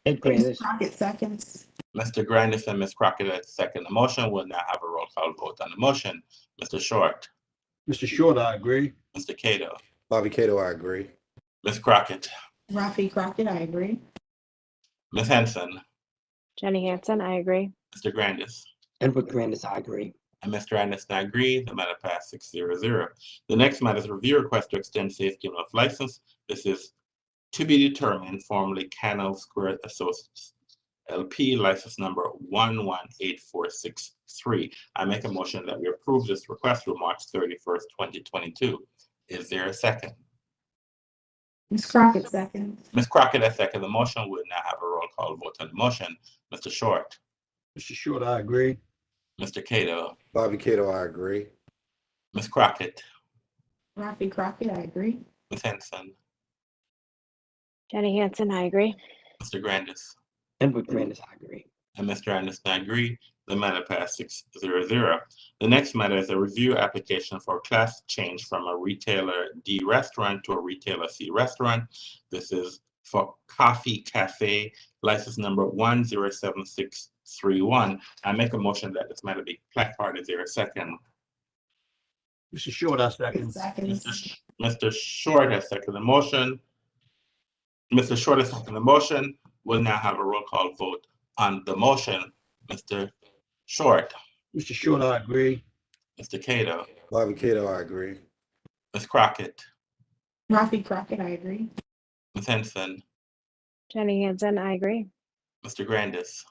Speaker 9: Ed
Speaker 8: Ms.
Speaker 9: Grandis.
Speaker 8: Crockett seconds.
Speaker 1: Mr. Grandis and Ms. Crockett second the motion. We'll now have a roll call vote on the motion. Mr. Short.
Speaker 2: Mr. Short, I agree.
Speaker 1: Mr. Cato.
Speaker 3: Bobby Cato, I agree.
Speaker 1: Ms. Crockett.
Speaker 8: Rafi Crockett, I agree.
Speaker 1: Ms. Henson.
Speaker 5: Jenny Hansen, I agree.
Speaker 1: Mr. Grandis.
Speaker 9: Edward Grandis, I agree.
Speaker 1: And Mr. Anderson, I agree. The matter passed 6-0. The next matter is a review request to extend safekeeping of license. This is to be determined, formerly Canal Square Associates LP, license number 118463. I make a motion that we approve this request through March 31st, 2022. Is there a second?
Speaker 8: Ms. Crockett seconds.
Speaker 1: Ms. Crockett has seconded the motion. We'll now have a roll call vote on the motion. Mr. Short,
Speaker 2: Mr. Short, I agree.
Speaker 1: Mr. Cato,
Speaker 3: Bobby Cato, I agree.
Speaker 1: Ms. Crockett,
Speaker 8: Rafi Crockett, I agree.
Speaker 1: Ms. Henson,
Speaker 5: Jenny Hansen, I agree.
Speaker 1: Mr. Grandis,
Speaker 9: Edward Grandis, I agree.
Speaker 1: and Mr. Anderson, I agree. The matter passed 6-0. The next matter is a review application for class change from a retailer D restaurant to a retailer C restaurant. This is for Coffee Cafe, license number 107631. I make a motion that this matter be placarded. Is there a second?
Speaker 2: Mr. Short, I second.
Speaker 8: Seconds.
Speaker 1: Mr. Short has seconded the motion. Mr. Short has seconded the motion. We'll now have a roll call vote on the motion. Mr. Short,
Speaker 2: Mr. Short, I agree.
Speaker 1: Mr. Cato,
Speaker 3: Bobby Cato, I agree.
Speaker 1: Ms. Crockett,
Speaker 8: Rafi Crockett, I agree.
Speaker 1: Ms. Henson,
Speaker 5: Jenny Hansen, I agree.
Speaker 1: Mr. Grandis,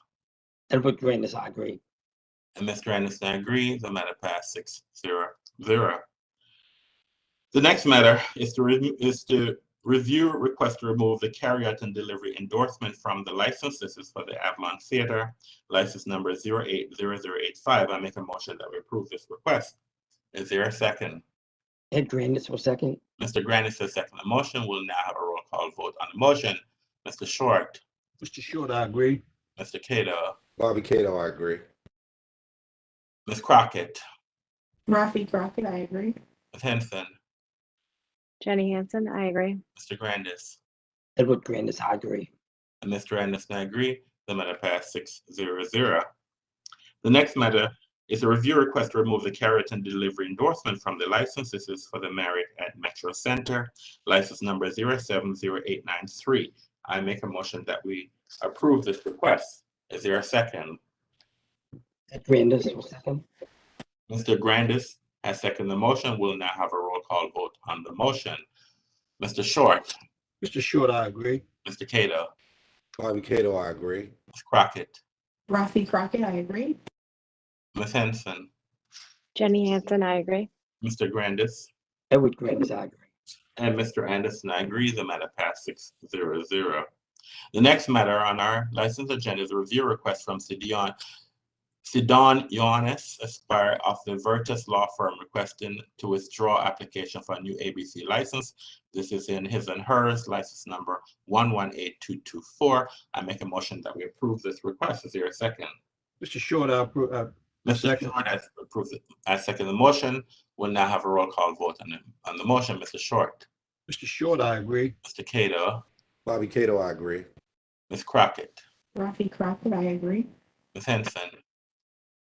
Speaker 9: Edward Grandis, I agree.
Speaker 1: and Mr. Anderson, I agree. The matter passed 6-0. The next matter is to review request to remove the carryout and delivery endorsement from the license. This is for the Avalon Theater, license number 080085. I make a motion that we approve this request. Is there a second?
Speaker 9: Ed Grandis will second.
Speaker 1: Mr. Grandis has seconded the motion. We'll now have a roll call vote on the motion. Mr. Short,
Speaker 2: Mr. Short, I agree.
Speaker 1: Mr. Cato,
Speaker 3: Bobby Cato, I agree.
Speaker 1: Ms. Crockett,
Speaker 8: Rafi Crockett, I agree.
Speaker 1: Ms. Henson,
Speaker 5: Jenny Hansen, I agree.
Speaker 1: Mr. Grandis,
Speaker 9: Edward Grandis, I agree.
Speaker 1: and Mr. Anderson, I agree. The matter passed 6-0. The next matter is a review request to remove the carryout and delivery endorsement from the license. This is for the Marriott at Metro Center, license number 070893. I make a motion that we approve this request. Is there a second?
Speaker 9: Ed Grandis will second.
Speaker 1: Mr. Grandis has seconded the motion. We'll now have a roll call vote on the motion. Mr. Short,
Speaker 2: Mr. Short, I agree.
Speaker 1: Mr. Cato,
Speaker 3: Bobby Cato, I agree.
Speaker 1: Ms. Crockett,
Speaker 8: Rafi Crockett, I agree.
Speaker 1: Ms. Henson,
Speaker 5: Jenny Hansen, I agree.
Speaker 1: Mr. Grandis,
Speaker 9: Edward Grandis, I agree.
Speaker 1: and Mr. Anderson, I agree. The matter passed 6-0. The next matter on our license agenda is a review request from Sidon Ioannis, Esquire of the Virtus Law Firm, requesting to withdraw application for a new ABC license. This is in his and hers, license number 118224. I make a motion that we approve this request. Is there a second?
Speaker 2: Mr. Short, I approve.
Speaker 1: Mr.
Speaker 2: Second.
Speaker 1: Short has approved it. I second the motion. We'll now have a roll call vote on the motion. Mr. Short,
Speaker 2: Mr. Short, I agree.
Speaker 1: Mr. Cato,
Speaker 3: Bobby Cato, I agree.
Speaker 1: Ms. Crockett,
Speaker 8: Rafi Crockett, I agree.
Speaker 1: Ms. Henson,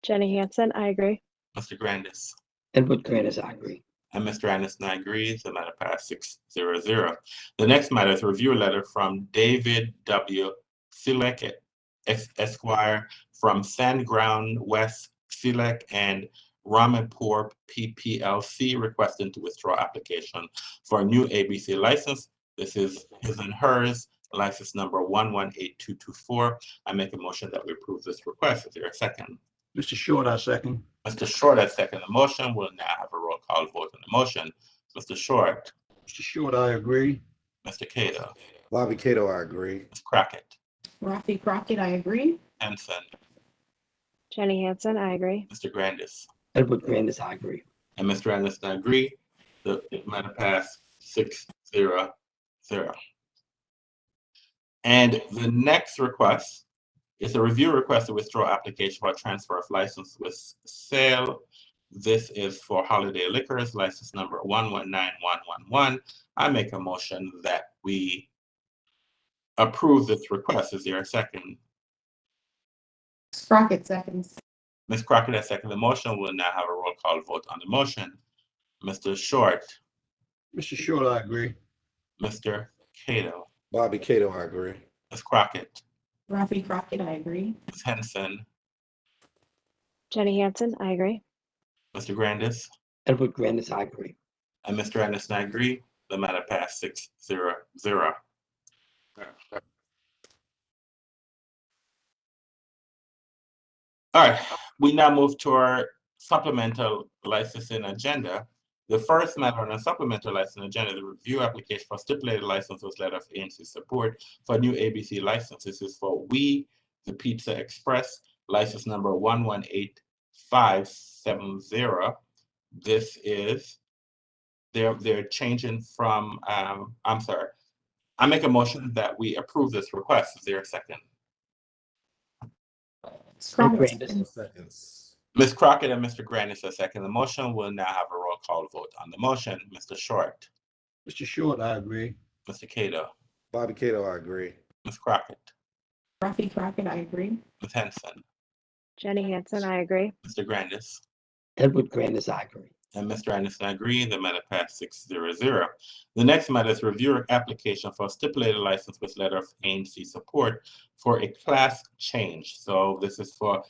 Speaker 5: Jenny Hansen, I agree.
Speaker 1: Mr. Grandis,
Speaker 9: Edward Grandis, I agree.
Speaker 1: and Mr. Anderson, I agree. The matter passed 6-0. The next matter is a review letter from David W. Silek, Esquire, from Sandground West Silek and Ramanpur PPLC, requesting to withdraw application for a new ABC license. This is his and hers, license number 118224. I make a motion that we approve this request. Is there a second?
Speaker 2: Mr. Short, I second.
Speaker 1: Mr. Short has seconded the motion. We'll now have a roll call vote on the motion. Mr. Short,
Speaker 2: Mr. Short, I agree.
Speaker 1: Mr. Cato,
Speaker 3: Bobby Cato, I agree.
Speaker 1: Ms. Crockett,
Speaker 8: Rafi Crockett, I agree.
Speaker 1: Henson,
Speaker 5: Jenny Hansen, I agree.
Speaker 1: Mr. Grandis,
Speaker 9: Edward Grandis, I agree.
Speaker 1: and Mr. Anderson, I agree. The matter passed 6-0. And the next request is a review request to withdraw application for a transfer of license with sale. This is for Holiday Liquors, license number 119111. I make a motion that we approve this request. Is there a second?
Speaker 8: Crockett seconds.
Speaker 1: Ms. Crockett has seconded the motion. We'll now have a roll call vote on the motion. Mr. Short,
Speaker 2: Mr. Short, I agree.
Speaker 1: Mr. Cato,
Speaker 3: Bobby Cato, I agree.
Speaker 1: Ms. Crockett,
Speaker 8: Rafi Crockett, I agree.
Speaker 1: Ms. Henson,
Speaker 5: Jenny Hansen, I agree.
Speaker 1: Mr. Grandis,
Speaker 9: Edward Grandis, I agree.
Speaker 1: and Mr. Anderson, I agree. The matter passed 6-0. All right, we now move to our supplemental licensing agenda. The first matter on a supplemental license agenda, the review application for stipulated license with letter of ANC support for new ABC license. This is for We the Pizza Express, license number 118570. This is, they're changing from, I'm sorry. I make a motion that we approve this request. Is there a second?
Speaker 8: Crockett
Speaker 9: Grandis.
Speaker 8: seconds.
Speaker 1: Ms. Crockett and Mr. Grant is a second. The motion will now have a roll call vote on the motion. Mr. Short,
Speaker 2: Mr. Short, I agree.
Speaker 1: Mr. Cato,
Speaker 3: Bobby Cato, I agree.
Speaker 1: Ms. Crockett,
Speaker 8: Rafi Crockett, I agree.
Speaker 1: Ms. Henson,
Speaker 5: Jenny Hansen, I agree.
Speaker 1: Mr. Grandis,
Speaker 9: Edward Grandis, I agree.
Speaker 1: and Mr. Anderson, I agree. The matter passed 6-0. The next matter is review application for stipulated license with letter of ANC support for a class change. So this is for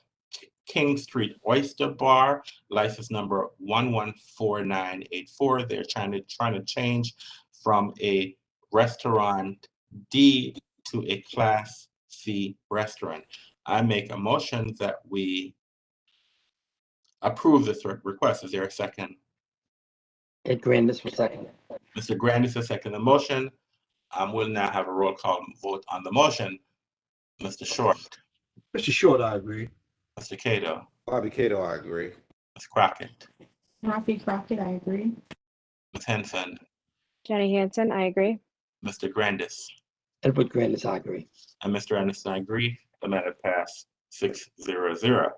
Speaker 1: King Street Oyster Bar, license number 114984. They're trying to change from a restaurant D to a class C restaurant. I make a motion that we approve this request. Is there a second?
Speaker 9: Ed Grandis will second it.
Speaker 1: Mr. Grandis has seconded the motion. We'll now have a roll call vote on the motion. Mr. Short,
Speaker 2: Mr. Short, I agree.
Speaker 1: Mr. Cato,
Speaker 3: Bobby Cato, I agree.
Speaker 1: Ms. Crockett,
Speaker 8: Rafi Crockett, I agree.
Speaker 1: Ms. Henson,
Speaker 5: Jenny Hansen, I agree.
Speaker 1: Mr. Grandis,
Speaker 9: Edward Grandis, I agree.
Speaker 1: and Mr. Anderson, I agree. The matter passed 6-0.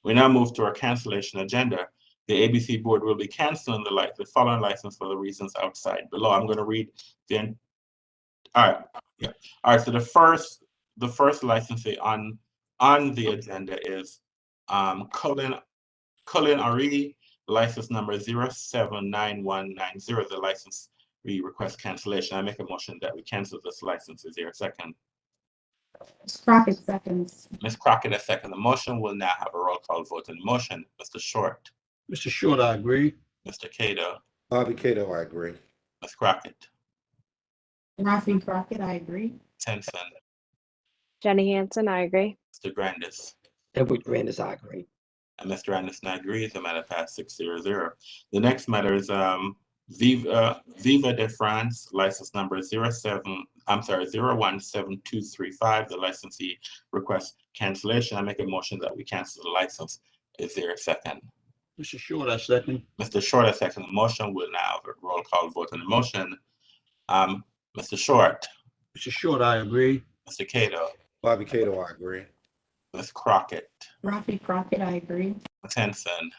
Speaker 1: We now move to our cancellation agenda. The ABC board will be canceling the following license for the reasons outside below. I'm going to read the. All right. Yeah. All right. So the first licensee on the agenda is Colin Ari, license number 079190. The license we request cancellation. I make a motion that we cancel this license. Is there a second?
Speaker 8: Crockett seconds.
Speaker 1: Ms. Crockett has seconded the motion. We'll now have a roll call vote on the motion. Mr. Short,
Speaker 2: Mr. Short, I agree.
Speaker 1: Mr. Cato,
Speaker 3: Bobby Cato, I agree.
Speaker 1: Ms. Crockett,
Speaker 8: Rafi Crockett, I agree.
Speaker 1: Ms. Henson,
Speaker 5: Jenny Hansen, I agree.
Speaker 1: Mr. Grandis,
Speaker 9: Edward Grandis, I agree.
Speaker 1: and Mr. Anderson agrees. The matter passed 6-0. The next matter is Viva de France, license number 017235. The licensee requests cancellation. I make a motion that we cancel the license. Is there a second?
Speaker 2: Mr. Short, I second.
Speaker 1: Mr. Short has seconded the motion. We'll now have a roll call vote on the motion. Mr. Short,
Speaker 2: Mr. Short, I agree.
Speaker 1: Mr. Cato,
Speaker 3: Bobby Cato, I agree.
Speaker 1: Ms. Crockett,
Speaker 8: Rafi Crockett, I agree.
Speaker 1: Ms. Henson,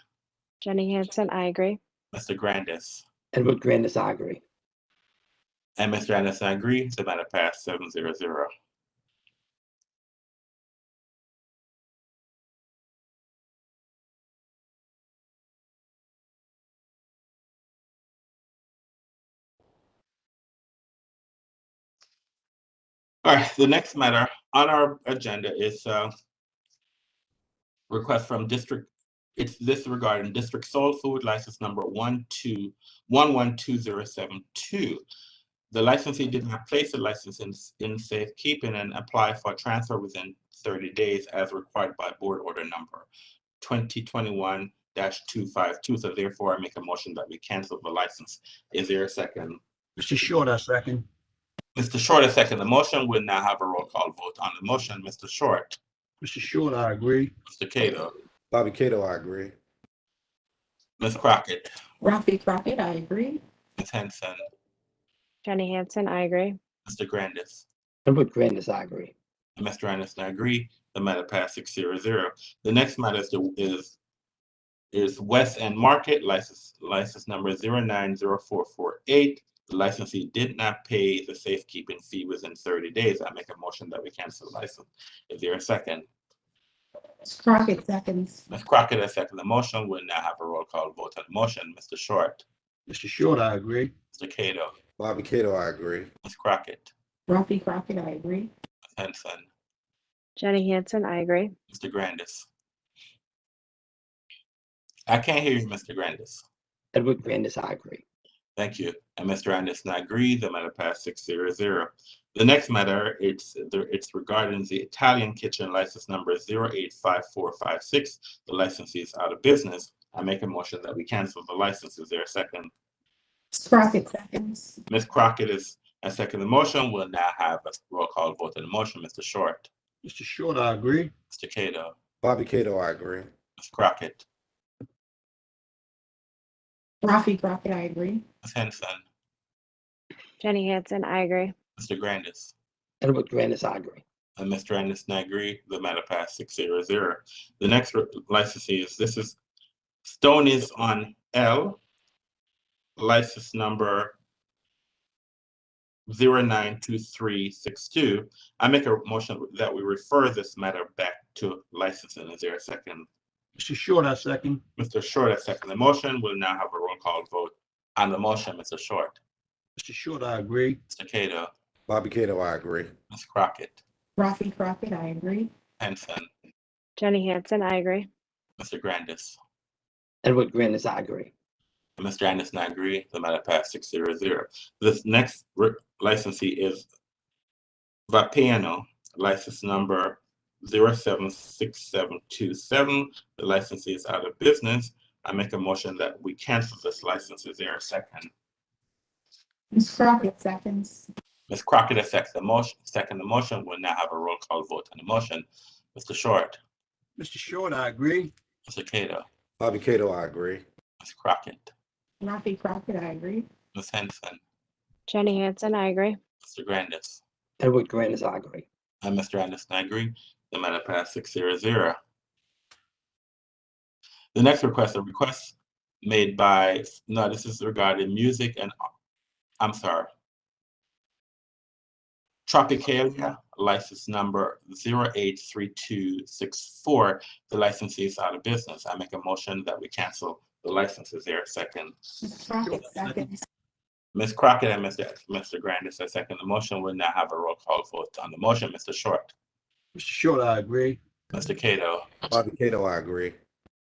Speaker 5: Jenny Hansen, I agree.
Speaker 1: Mr. Grandis,
Speaker 9: Edward Grandis, I agree.
Speaker 1: and Mr. Anderson agrees. The matter passed 7-0. All right, the next matter on our agenda is request from district. It's this regarding District Soul Food license number 112072. The licensee did not place the license in safekeeping and apply for transfer within 30 days as required by board order number 2021-252. So therefore, I make a motion that we cancel the license. Is there a second?
Speaker 2: Mr. Short, I second.
Speaker 1: Mr. Short has seconded the motion. We'll now have a roll call vote on the motion. Mr. Short,
Speaker 2: Mr. Short, I agree.
Speaker 1: Mr. Cato,
Speaker 3: Bobby Cato, I agree.
Speaker 1: Ms. Crockett,
Speaker 8: Rafi Crockett, I agree.
Speaker 1: Ms. Henson,
Speaker 5: Jenny Hansen, I agree.
Speaker 1: Mr. Grandis,
Speaker 9: Edward Grandis, I agree.
Speaker 1: and Mr. Anderson, I agree. The matter passed 6-0. The next matter is West End Market, license number 090448. The licensee did not pay the safekeeping fee within 30 days. I make a motion that we cancel the license. Is there a second?
Speaker 8: Crockett seconds.
Speaker 1: Ms. Crockett has seconded the motion. We'll now have a roll call vote on the motion. Mr. Short,
Speaker 2: Mr. Short, I agree.
Speaker 1: Mr. Cato,
Speaker 3: Bobby Cato, I agree.
Speaker 1: Ms. Crockett,
Speaker 8: Rafi Crockett, I agree.
Speaker 1: Ms. Henson,
Speaker 5: Jenny Hansen, I agree.
Speaker 1: Mr. Grandis. I can't hear you, Mr. Grandis.
Speaker 9: Edward Grandis, I agree.
Speaker 1: Thank you. And Mr. Anderson, I agree. The matter passed 6-0. The next matter, it's regarding the Italian Kitchen license number 085456. The licensee is out of business. I make a motion that we cancel the license. Is there a second?
Speaker 8: Ms. Crockett seconds.
Speaker 1: Ms. Crockett is a second the motion. We'll now have a roll call vote on the motion. Mr. Short,
Speaker 2: Mr. Short, I agree.
Speaker 1: Mr. Cato,
Speaker 3: Bobby Cato, I agree.
Speaker 1: Ms. Crockett,
Speaker 8: Rafi Crockett, I agree.
Speaker 1: Ms. Henson,
Speaker 5: Jenny Hansen, I agree.
Speaker 1: Mr. Grandis,
Speaker 9: Edward Grandis, I agree.
Speaker 1: and Mr. Anderson, I agree. The matter passed 6-0. The next licensee is Stone is on L, license number 092362. I make a motion that we refer this matter back to licensing. Is there a second?
Speaker 2: Mr. Short, I second.
Speaker 1: Mr. Short has seconded the motion. We'll now have a roll call vote on the motion. Mr. Short,
Speaker 2: Mr. Short, I agree.
Speaker 1: Mr. Cato,
Speaker 3: Bobby Cato, I agree.
Speaker 1: Ms. Crockett,
Speaker 8: Rafi Crockett, I agree.
Speaker 1: Henson,
Speaker 5: Jenny Hansen, I agree.
Speaker 1: Mr. Grandis,
Speaker 9: Edward Grandis, I agree.
Speaker 1: and Mr. Anderson, I agree. The matter passed 6-0. This next licensee is Vapiano, license number 076727. The licensee is out of business. I make a motion that we cancel this license. Is there a second?
Speaker 8: Ms. Crockett seconds.
Speaker 1: Ms. Crockett has seconded the motion. We'll now have a roll call vote on the motion. Mr. Short,
Speaker 2: Mr. Short, I agree.
Speaker 1: Mr. Cato,
Speaker 3: Bobby Cato, I agree.
Speaker 1: Ms. Crockett,
Speaker 8: Rafi Crockett, I agree.
Speaker 1: Ms. Henson,
Speaker 5: Jenny Hansen, I agree.
Speaker 1: Mr. Grandis,
Speaker 9: Edward Grandis, I agree.
Speaker 1: and Mr. Anderson, I agree. The matter passed 6-0. The next request, made by, no, this is regarding music and, I'm sorry, Tropicalia, license number 083264. The licensee is out of business. I make a motion that we cancel the license. Is there a second?
Speaker 8: Ms. Crockett seconds.
Speaker 1: Ms. Crockett and Mr. Grandis has seconded the motion. We'll now have a roll call vote on the motion. Mr. Short,
Speaker 2: Mr. Short, I agree.
Speaker 1: Mr. Cato,
Speaker 3: Bobby Cato, I agree.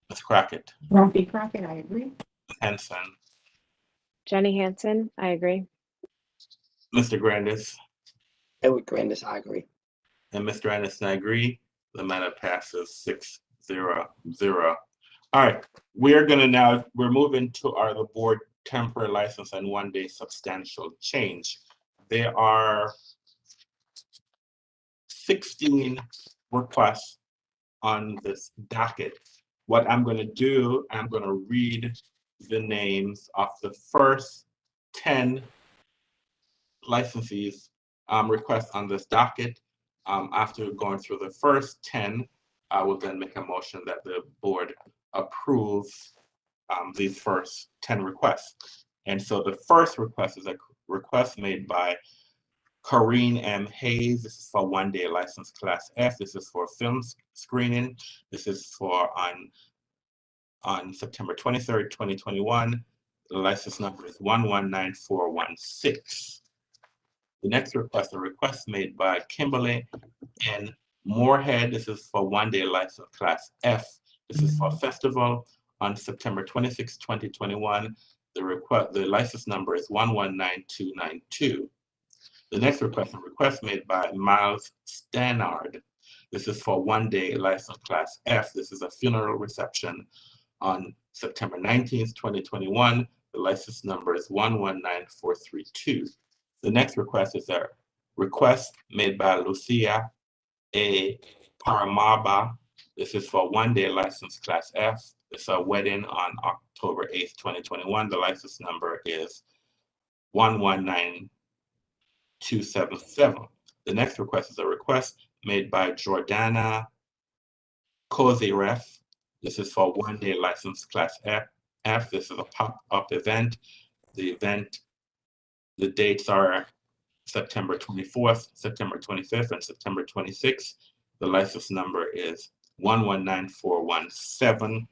Speaker 1: Ms. Crockett,
Speaker 8: Rafi Crockett, I agree.
Speaker 1: Ms. Henson,
Speaker 5: Jenny Hansen, I agree.
Speaker 1: Mr. Grandis,
Speaker 9: Edward Grandis, I agree.
Speaker 1: and Mr. Anderson, I agree. The matter passes 6-0. All right, we're moving to the board temporary license and 1 day substantial change. There are 16 requests on this docket. What I'm going to do, I'm going to read the names of the first 10 licensees requests on this docket. After going through the first 10, I will then make a motion that the board approves these first 10 requests. And so the first request is a request made by Corrine M. Hayes. This is for 1 day license class F. This is for film screening. This is for on September 23rd, 2021. The license number is 119416. The next request, a request made by Kimberly N. Moorhead. This is for 1 day license class F. This is for festival on September 26, 2021. The license number is 119292. The next request, a request made by Miles Stannard. This is for 1 day license class F. This is a funeral reception on September 19th, 2021. The license number is 119432. The next request is a request made by Lucia A. Paramaba. This is for 1 day license class F. It's a wedding on October 8th, 2021. The license number is 119277. The next request is a request made by Jordana Koziref. This is for 1 day license class F. This is a pop-up event. The dates are September 24th, September 25th, and September 26th. The license number is 119417.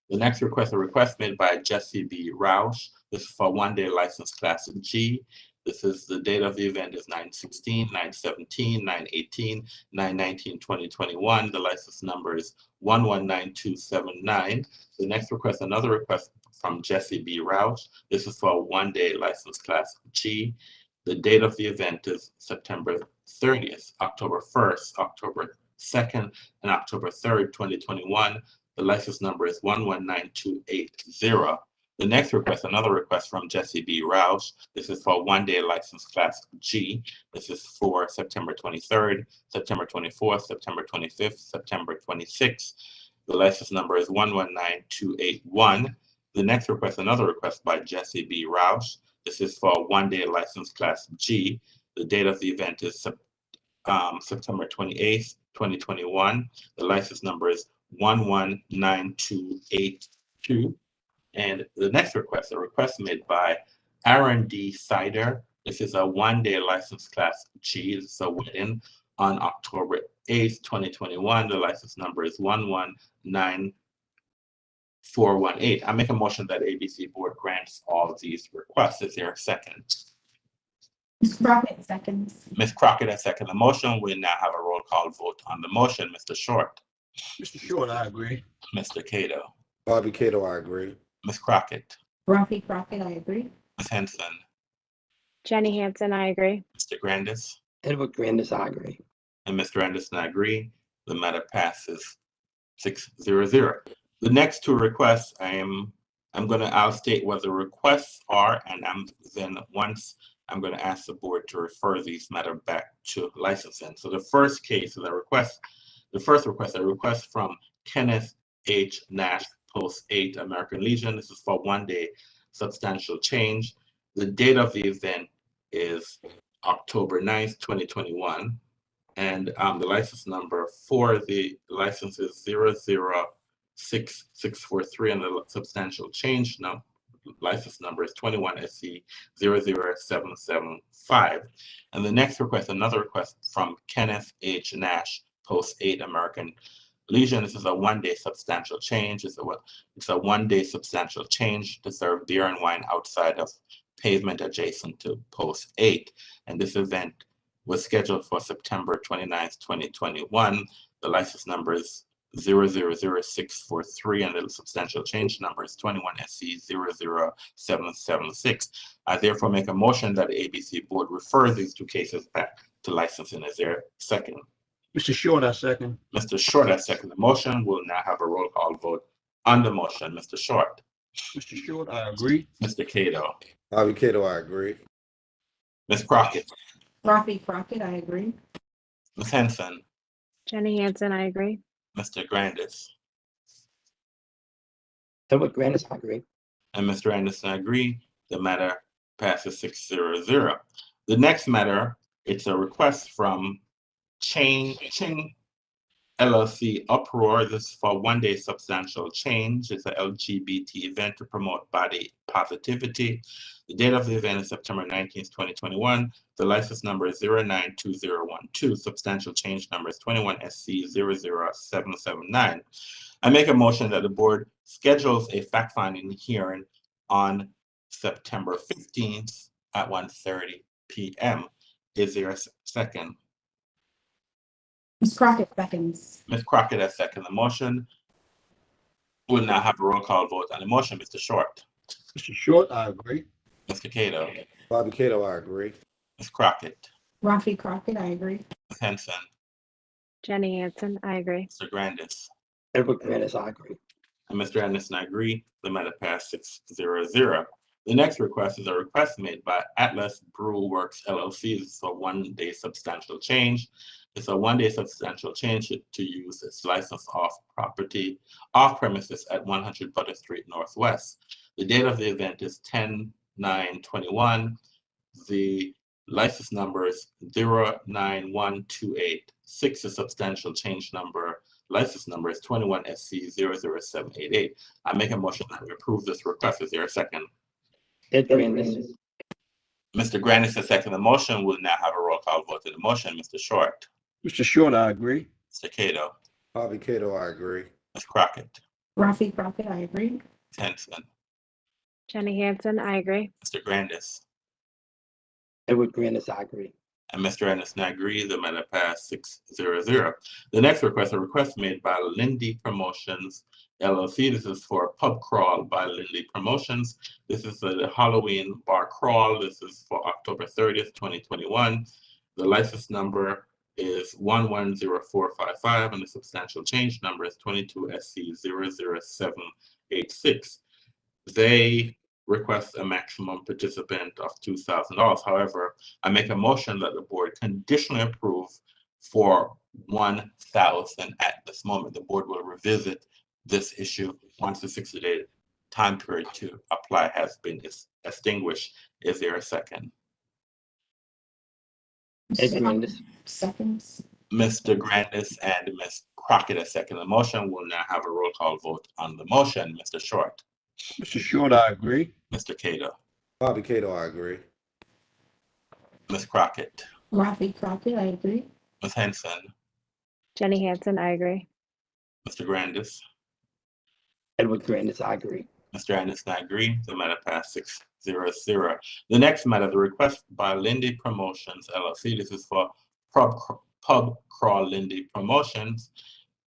Speaker 1: The next request, a request made by Jesse B. Roush. This is for 1 day license class G. This is the date of the event is 9/16, 9/17, 9/18, 9/19, 2021. The license number is 119279. The next request, another request from Jesse B. Roush. This is for a 1 day license class G. The date of the event is September 30th, October 1st, October 2nd, and October 3rd, 2021. The license number is 119280. The next request, another request from Jesse B. Roush. This is for one-day license class G. This is for September 23rd, September 24th, September 25th, September 26th. The license number is 119281. The next request, another request by Jesse B. Roush. This is for one-day license class G. The date of the event is September 28th, 2021. The license number is 119282. And the next request, a request made by Aaron D. Sider. This is a one-day license class G. This is a wedding on October 8th, 2021. The license number is 119418. I make a motion that ABC Board grants all of these requests. Is there a second?
Speaker 8: Ms. Crockett seconds.
Speaker 1: Ms. Crockett has seconded the motion. We now have a roll call vote on the motion. Mr. Short.
Speaker 2: Mr. Short, I agree.
Speaker 1: Mr. Cato.
Speaker 3: Bobby Cato, I agree.
Speaker 1: Ms. Crockett.
Speaker 8: Rafi Crockett, I agree.
Speaker 1: Ms. Henson.
Speaker 5: Jenny Hansen, I agree.
Speaker 1: Mr. Grandis.
Speaker 9: Edward Grandis, I agree.
Speaker 1: And Mr. Anderson, I agree. The matter passes 6-0-0. The next two requests, I'll state what the requests are, and once I'm going to ask the board to refer these matter back to licensing. So the first case is a request from Kenneth H. Nash, Post 8, American Legion. This is for one-day substantial change. The date of the event is October 9th, 2021. And the license number for the license is 006643, and the substantial change license number is 21 SC 00775. And the next request, another request from Kenneth H. Nash, Post 8, American Legion. This is a one-day substantial change. It's a one-day substantial change to serve beer and wine outside of pavement adjacent to Post 8. And this event was scheduled for September 29th, 2021. The license number is 000643, and the substantial change number is 21 SC 00776. I therefore make a motion that the ABC Board refer these two cases back to licensing. Is there a second?
Speaker 2: Mr. Short, I second.
Speaker 1: Mr. Short, I second the motion. We'll now have a roll call vote on the motion. Mr. Short.
Speaker 2: Mr. Short, I agree.
Speaker 1: Mr. Cato.
Speaker 3: Bobby Cato, I agree.
Speaker 1: Ms. Crockett.
Speaker 8: Rafi Crockett, I agree.
Speaker 1: Ms. Henson.
Speaker 5: Jenny Hansen, I agree.
Speaker 1: Mr. Grandis.
Speaker 9: Edward Grandis, I agree.
Speaker 1: And Mr. Anderson, I agree. The matter passes 6-0-0. The next matter, it's a request from Ching LLC Uproar. This is for one-day substantial change. It's an LGBT event to promote body positivity. The date of the event is September 19th, 2021. The license number is 092012. Substantial change number is 21 SC 00779. I make a motion that the board schedules a fact-finding hearing on September 15th at 1:30 p.m. Is there a second?
Speaker 8: Ms. Crockett seconds.
Speaker 1: Ms. Crockett has seconded the motion. We'll now have a roll call vote on the motion. Mr. Short.
Speaker 2: Mr. Short, I agree.
Speaker 1: Mr. Cato.
Speaker 3: Bobby Cato, I agree.
Speaker 1: Ms. Crockett.
Speaker 8: Rafi Crockett, I agree.
Speaker 1: Ms. Henson.
Speaker 5: Jenny Hansen, I agree.
Speaker 1: Mr. Grandis.
Speaker 9: Edward Grandis, I agree.
Speaker 1: And Mr. Anderson, I agree. The matter passed 6-0-0. The next request is a request made by Atlas Brew Works LLC. This is a one-day substantial change. It's a one-day substantial change to use its license off premises at 100 Butter Street Northwest. The date of the event is 10/9/21. The license number is 091286. The substantial change number, license number is 21 SC 00788. I make a motion that we approve this request. Is there a second?
Speaker 9: Ed Grandis.
Speaker 1: Mr. Grandis has seconded the motion. We'll now have a roll call vote to the motion. Mr. Short.
Speaker 2: Mr. Short, I agree.
Speaker 1: Mr. Cato.
Speaker 3: Bobby Cato, I agree.
Speaker 1: Ms. Crockett.
Speaker 8: Rafi Crockett, I agree.
Speaker 1: Ms. Henson.
Speaker 5: Jenny Hansen, I agree.
Speaker 1: Mr. Grandis.
Speaker 9: Edward Grandis, I agree.
Speaker 1: And Mr. Anderson, I agree. The matter passed 6-0-0. The next request, a request made by Lindy Promotions LLC. This is for a pub crawl by Lindy Promotions. This is a Halloween bar crawl. This is for October 30th, 2021. The license number is 110455, and the substantial change number is 22 SC 00786. They request a maximum participant of $2,000. However, I make a motion that the board conditionally approve for 1,000 at this moment. The board will revisit this issue once the 60-day time period to apply has been extinguished. Is there a second?
Speaker 9: Ed Grandis.
Speaker 8: Seconds.
Speaker 1: Mr. Grandis and Ms. Crockett has seconded the motion. We'll now have a roll call vote on the motion. Mr. Short,
Speaker 2: Mr. Short, I agree.
Speaker 1: Mr. Cato,
Speaker 3: Bobby Cato, I agree.
Speaker 1: Ms. Crockett,
Speaker 8: Rafi Crockett, I agree.
Speaker 1: Ms. Henson,
Speaker 5: Jenny Hansen, I agree.
Speaker 1: Mr. Grandis,
Speaker 9: Edward Grandis, I agree.
Speaker 1: Mr. Anderson, I agree. The matter passed 6-0. The next matter, the request by Lindy Promotions LLC. This is for Pub Crawl Lindy Promotions.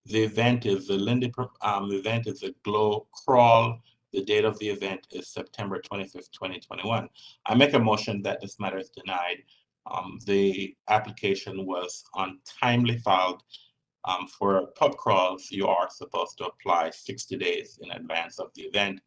Speaker 1: The event is the Glow Crawl. The date of the event is September 25th, 2021. I make a motion that this matter is denied. The application was untimely filed. For pub crawls, you are supposed to apply 60 days in advance of the event.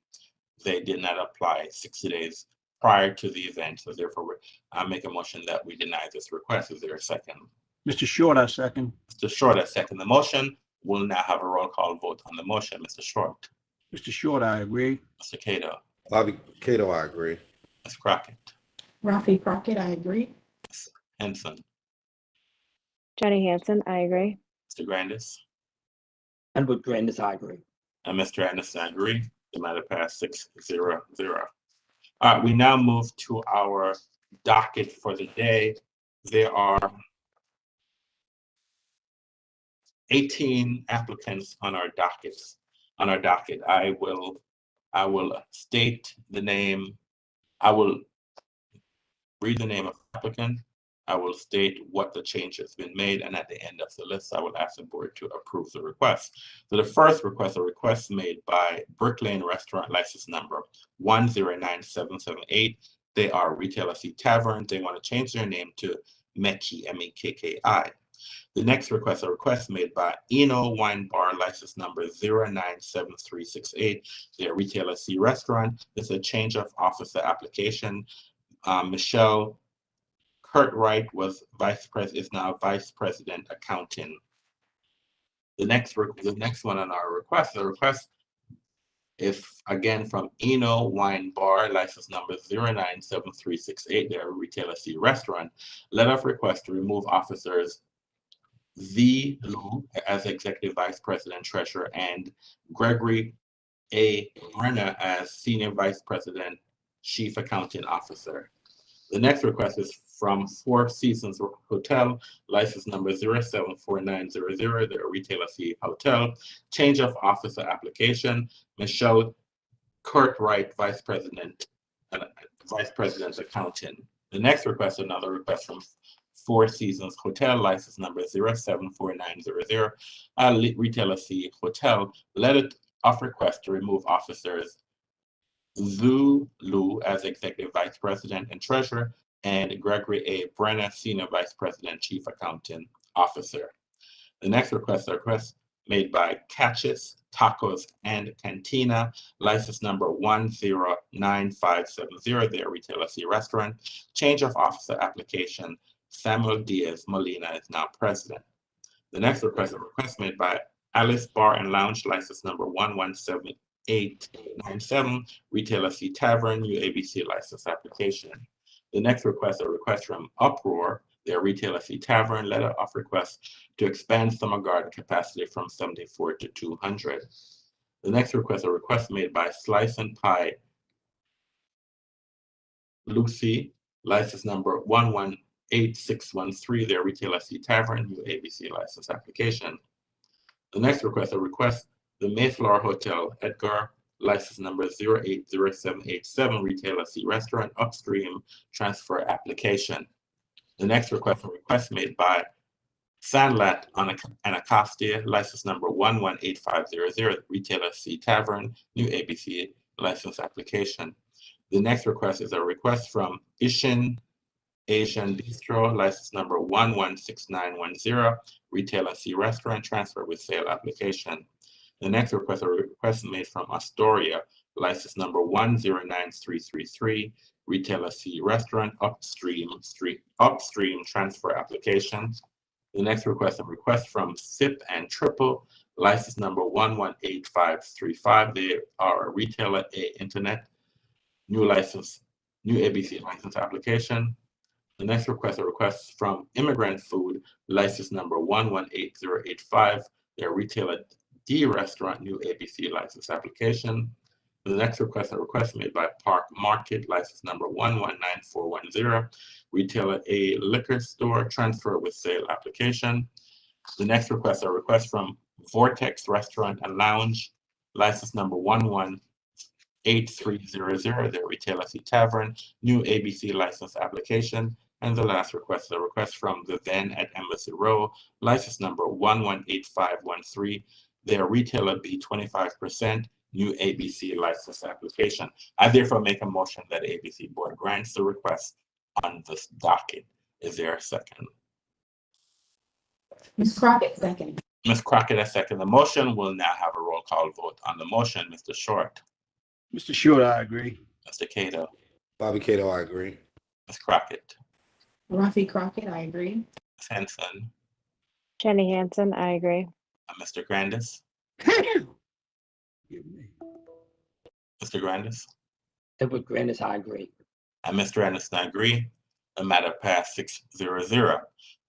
Speaker 1: They did not apply 60 days prior to the event, so therefore I make a motion that we deny this request. Is there a second?
Speaker 2: Mr. Short, I second.
Speaker 1: Mr. Short has seconded the motion. We'll now have a roll call vote on the motion. Mr. Short,
Speaker 2: Mr. Short, I agree.
Speaker 1: Mr. Cato,
Speaker 3: Bobby Cato, I agree.
Speaker 1: Ms. Crockett,
Speaker 8: Rafi Crockett, I agree.
Speaker 1: Ms. Henson,
Speaker 5: Jenny Hansen, I agree.
Speaker 1: Mr. Grandis,
Speaker 9: Edward Grandis, I agree.
Speaker 1: and Mr. Anderson, I agree. The matter passed 6-0. All right, we now move to our docket for the day. There are 18 applicants on our docket. I will state the name. I will read the name of the applicant. I will state what the change has been made, and at the end of the list, I will ask the board to approve the request. So the first request, a request made by Brick Lane Restaurant, license number 109778. They are Retailer C Tavern. They want to change their name to Mekki, M-E-K-K-I. The next request, a request made by Eno Wine Bar, license number 097368. They're Retailer C Restaurant. It's a change of officer application. Michelle Curtwright was is now vice president accounting. The next one on our request, the request is again from Eno Wine Bar, license number 097368. They're a Retailer C Restaurant. Letter of request to remove officers V. Lou as executive vice president treasurer and Gregory A. Brenner as senior vice president chief accounting officer. The next request is from Four Seasons Hotel, license number 074900. They're a Retailer C Hotel. Change of officer application. Michelle Curtwright, vice president accounting. The next request, another request from Four Seasons Hotel, license number 074900. Retailer C Hotel. Letter of request to remove officers Zhu Lu as executive vice president and treasurer, and Gregory A. Brenner, senior vice president, chief accounting officer. The next request, a request made by Catches Tacos and Cantina, license number 109570. They're Retailer C Restaurant. Change of officer application. Samuel Diaz Molina is now president. The next request, a request made by Alice Bar and Lounge, license number 117897, Retailer C Tavern, new ABC license application. The next request, a request from Uproar, their Retailer C Tavern, letter of request to expand summer garden capacity from 74 to 200. The next request, a request made by Slice and Pie Lucy, license number 118613, their Retailer C Tavern, new ABC license application. The next request, a request the Mayflower Hotel, Edgar, license number 080787, Retailer C Restaurant, upstream transfer application. The next request, a request made by Sandlat Anacostia, license number 118500, Retailer C Tavern, new ABC license application. The next request is a request from Ishin Asian Bistro, license number 116910, Retailer C Restaurant, transfer with sale application. The next request, a request made from Astoria, license number 109333, Retailer C Restaurant, Upstream Transfer Application. The next request, a request from SIP and Triple, license number 118535. They are a Retailer A Internet, new ABC license application. The next request, a request from Immigrant Food, license number 118085. They're Retailer D Restaurant, new ABC license application. The next request, a request made by Park Market, license number 119410. Retailer A Liquor Store, transfer with sale application. The next request, a request from Vortex Restaurant and Lounge, license number 118300. Their Retailer C Tavern, new ABC license application. And the last request, a request from The Ven at Embassy Row, license number 118513. Their Retailer B 25%, new ABC license application. I therefore make a motion that ABC Board grants the request on this docket. Is there a second?
Speaker 8: Ms. Crockett, second.
Speaker 1: Ms. Crockett has seconded the motion. We'll now have a roll call vote on the motion. Mr. Short,
Speaker 2: Mr. Short, I agree.
Speaker 1: Mr. Cato,
Speaker 3: Bobby Cato, I agree.
Speaker 1: Ms. Crockett,
Speaker 8: Rafi Crockett, I agree.
Speaker 1: Ms. Henson,
Speaker 5: Jenny Hansen, I agree.
Speaker 1: and Mr. Grandis.
Speaker 2: Give me.
Speaker 1: Mr. Grandis,
Speaker 9: Edward Grandis, I agree.
Speaker 1: and Mr. Anderson, I agree. The matter passed 6-0.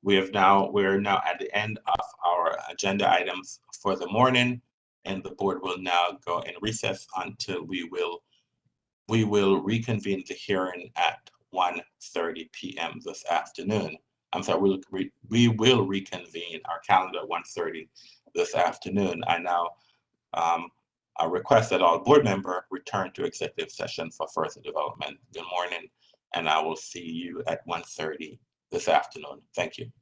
Speaker 1: We're now at the end of our agenda items for the morning, and the board will now go in recess until we will reconvene the hearing at 1:30 p.m. this afternoon. I'm sorry, we will reconvene our calendar at 1:30 this afternoon. I now I request that all board members return to executive session for further development. Good morning, and I will see you at 1:30 this afternoon. Thank you.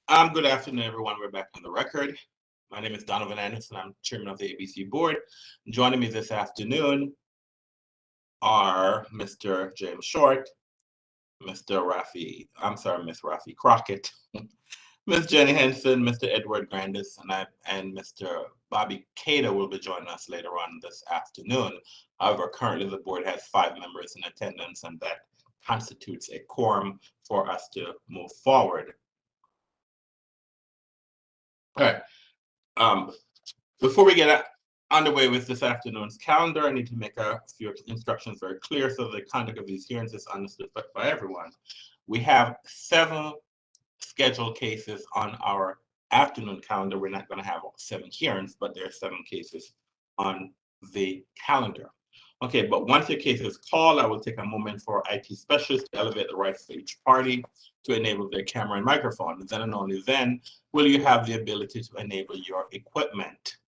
Speaker 1: Good afternoon, everyone. We're back on the record. My name is Donovan Anderson. I'm chairman of the ABC board. Joining me this afternoon are Mr. James Short, Miss Rafi Crockett, Ms. Jenny Henson, Mr. Edward Grandis, and Mr. Bobby Cato will be joining us later on this afternoon. However, currently the board has 5 members in attendance, and that constitutes a quorum for us to move forward. All right. Before we get underway with this afternoon's calendar, I need to make a few instructions very clear so the conduct of these hearings is understood by everyone. We have 7 scheduled cases on our afternoon calendar. We're not going to have 7 hearings, but there are 7 cases on the calendar. Okay, but once your case is called, I will take a moment for IT specialists to elevate the rights of each party to enable their camera and microphone. And then and only then will you have the ability to enable your equipment.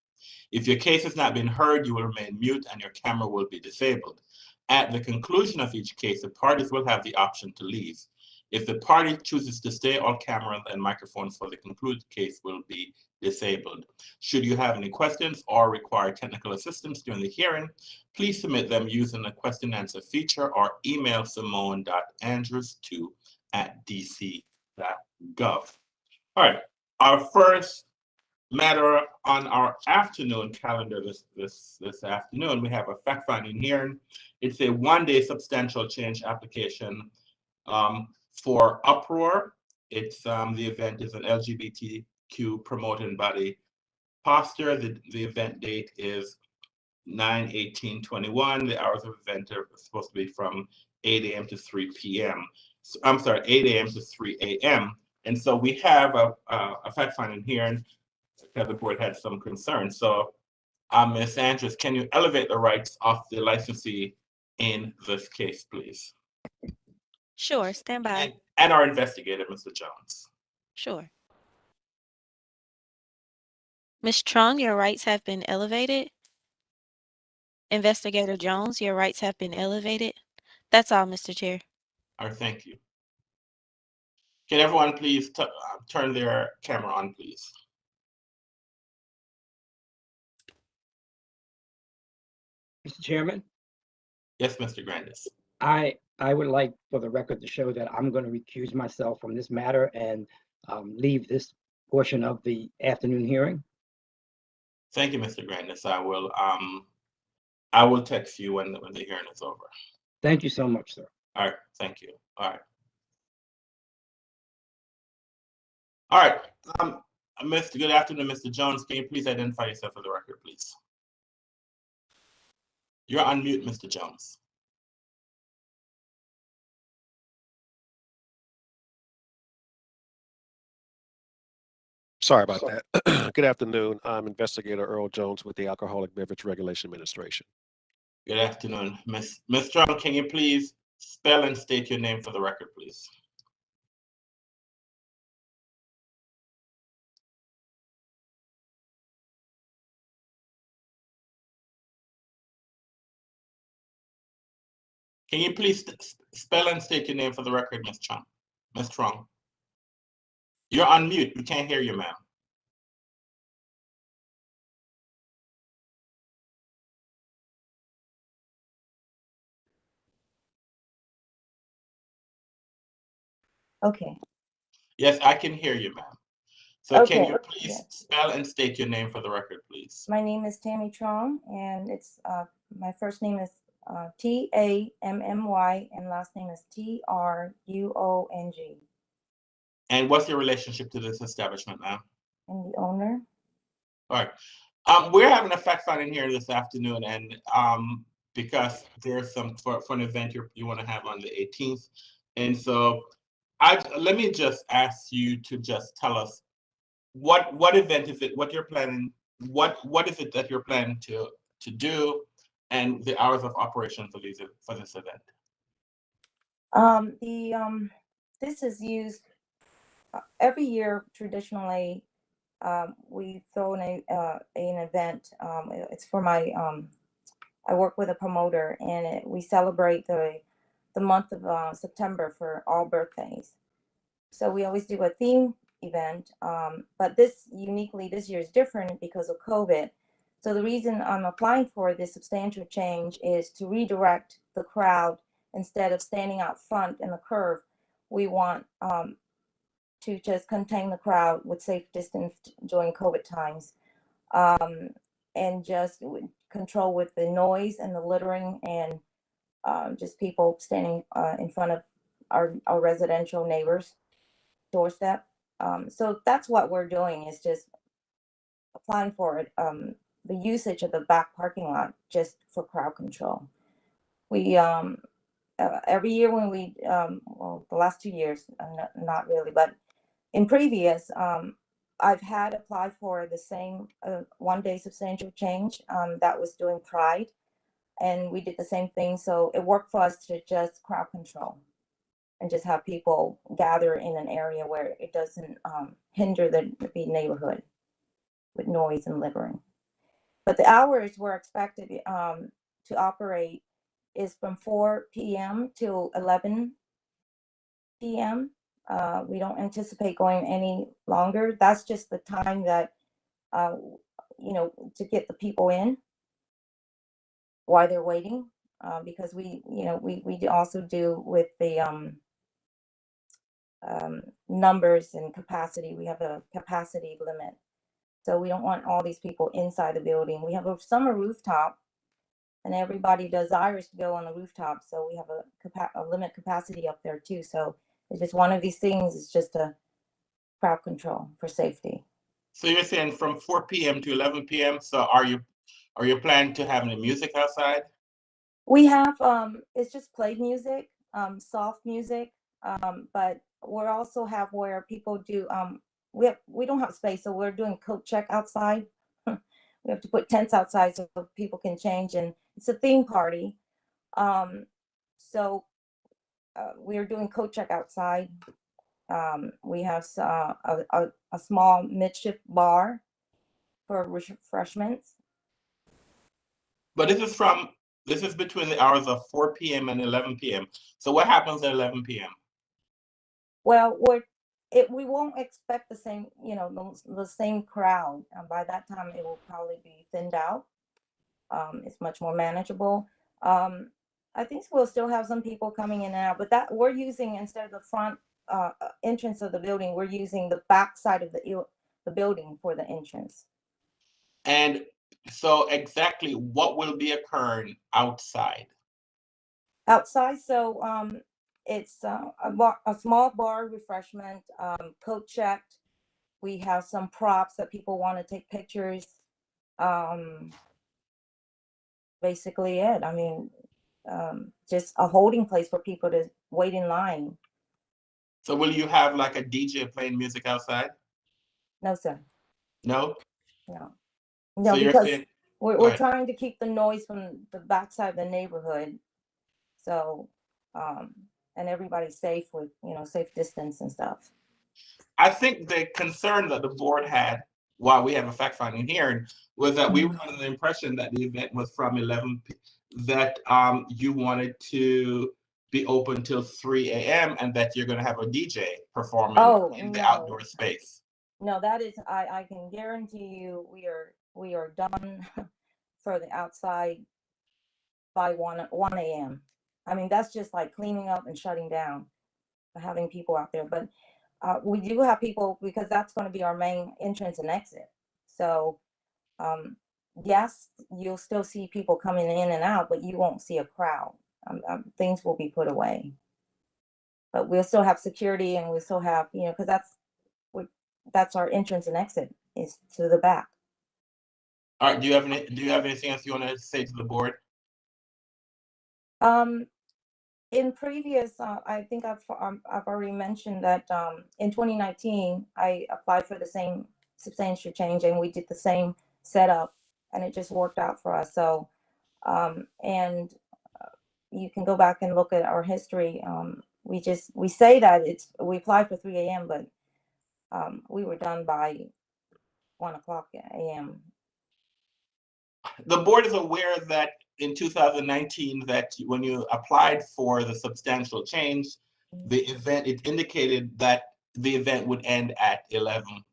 Speaker 1: If your case has not been heard, you will remain mute and your camera will be disabled. At the conclusion of each case, the parties will have the option to leave. If the party chooses to stay, all cameras and microphones for the concluded case will be disabled. Should you have any questions or require technical assistance during the hearing, please submit them using the question and answer feature or email simone.andrews2@dc.gov. All right, our first matter on our afternoon calendar this afternoon, we have a fact-finding hearing. It's a 1-day substantial change application for Uproar. It's the event is an LGBTQ promoting body posture. The event date is 9/18/21. The hours of event are supposed to be from 8 a.m. to 3 p.m. I'm sorry, 8 a.m. to 3 a.m. And so we have a fact-finding hearing because the board had some concerns. So, Ms. Andrews, can you elevate the rights of the licensee in this case, please?
Speaker 10: Sure, stand by.
Speaker 1: And our investigator, Mr. Jones.
Speaker 10: Sure. Ms. Trung, your rights have been elevated. Investigator Jones, your rights have been elevated. That's all, Mr. Chair.
Speaker 1: All right, thank you. Can everyone please turn their camera on, please?
Speaker 9: Mr. Chairman,
Speaker 1: Yes, Mr. Grandis.
Speaker 9: I would like for the record to show that I'm going to recuse myself from this matter and leave this portion of the afternoon hearing.
Speaker 1: Thank you, Mr. Grandis. I will text you when the hearing is over.
Speaker 9: Thank you so much, sir.
Speaker 1: All right, thank you. All right. All right, good afternoon, Mr. Jones. Can you please identify yourself for the record, please? You're on mute, Mr. Jones.
Speaker 11: Sorry about that. Good afternoon. I'm Investigator Earl Jones with the Alcoholic Beverage Regulation Administration.
Speaker 1: Good afternoon. Ms. Strong, can you please spell and state your name for the record, please? Can you please spell and state your name for the record, Ms. Chung? Ms. Strong? You're on mute. We can't hear you, ma'am.
Speaker 12: Okay.
Speaker 1: Yes, I can hear you, ma'am. So
Speaker 12: Okay.
Speaker 1: Can you please spell and state your name for the record, please?
Speaker 12: My name is Tammy Trong, and it's my first name is Tammy, and last name is Truong.
Speaker 1: And what's your relationship to this establishment, ma'am?
Speaker 12: I'm the owner.
Speaker 1: All right. We're having a fact-finding here this afternoon, and because there's some for an event you want to have on the 18th, and so let me just ask you to just tell us what event is it? What you're planning? What is it that you're planning to do, and the hours of operation for this event?
Speaker 12: This is used every year traditionally. We throw in an event. It's for my I work with a promoter, and we celebrate the month of September for all birthdays. So we always do a theme event. But this year is different because of COVID. So the reason I'm applying for this substantial change is to redirect the crowd. Instead of standing out front in the curve, we want to just contain the crowd with safe distance during COVID times, and just control with the noise and the littering and just people standing in front of our residential neighbors' doorstep. So that's what we're doing, is just applying for it, the usage of the back parking lot just for crowd control. We every year when we well, the last 2 years, not really, but in previous, I've had applied for the same 1-day substantial change that was doing Pride, and we did the same thing. So it worked for us to just crowd control and just have people gather in an area where it doesn't hinder the neighborhood with noise and littering. But the hours we're expected to operate is from 4 p.m. to 11 p.m. We don't anticipate going any longer. That's just the time that, to get the people in while they're waiting, because we also do with the numbers and capacity. We have a capacity limit. So we don't want all these people inside the building. We have a summer rooftop, and everybody desires to go on the rooftop. So we have a limit capacity up there too. So it's just one of these things. It's just a crowd control for safety.
Speaker 1: So you're saying from 4 p.m. to 11 p.m. So are you planning to have any music outside?
Speaker 12: We have it's just played music, soft music, but we also have where people do we don't have space, so we're doing coat check outside. We have to put tents outside so people can change, and it's a theme party. So we are doing coat check outside. We have a small midship bar for refreshments.
Speaker 1: But this is between the hours of 4 p.m. and 11 p.m. So what happens at 11 p.m.?
Speaker 12: Well, we won't expect the same, the same crowd. By that time, it will probably be thinned out. It's much more manageable. I think we'll still have some people coming in and out, but that we're using, instead of the front entrance of the building, we're using the back side of the building for the entrance.
Speaker 1: And so exactly what will be occurring outside?
Speaker 12: Outside, so it's a small bar refreshment, coat checked. We have some props that people want to take pictures. Basically it. I mean, just a holding place for people to wait in line.
Speaker 1: So will you have like a DJ playing music outside?
Speaker 12: No, sir.
Speaker 1: No?
Speaker 12: No,
Speaker 1: So you're
Speaker 12: because
Speaker 1: saying,
Speaker 12: we're trying to keep the noise from the backside of the neighborhood. So, and everybody's safe with, safe distance and stuff.
Speaker 1: I think the concern that the board had while we have a fact-finding hearing was that we were under the impression that the event was from 11 that you wanted to be open till 3 a.m. and that you're going to have a DJ performing in the outdoor space.
Speaker 12: No, that is, I can guarantee you we are done for the outside by 1 a.m. I mean, that's just like cleaning up and shutting down, having people out there. But we do have people, because that's going to be our main entrance and exit. So yes, you'll still see people coming in and out, but you won't see a crowd. Things will be put away. But we'll still have security, and we'll still have, because that's our entrance and exit, is to the back.
Speaker 1: All right, do you have anything else you want to say to the board?
Speaker 12: In previous, I think I've already mentioned that in 2019, I applied for the same substantial change, and we did the same setup, and it just worked out for us. So, and you can go back and look at our history. We say that we applied for 3 a.m., but we were done by 1 o'clock a.m.
Speaker 1: The board is aware that in 2019, that when you applied for the substantial change, the event, it indicated that the event would end at 11.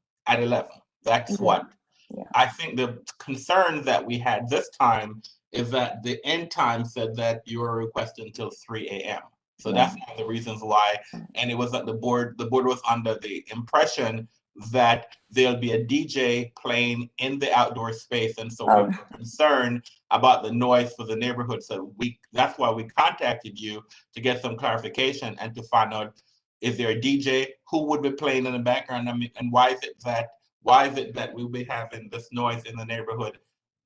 Speaker 1: That's
Speaker 12: Yeah.
Speaker 1: what
Speaker 12: Yeah.
Speaker 1: I think the concern that we had this time is that the end time said that you were requesting until 3 a.m. So that's one of the reasons why. And it was that the board was under the impression that there'll be a DJ playing in the outdoor space. And so we were concerned about the noise for the neighborhood. So that's why we contacted you to get some clarification and to find out, is there a DJ who would be playing in the background? I mean, and why is it that we'll be having this noise in the neighborhood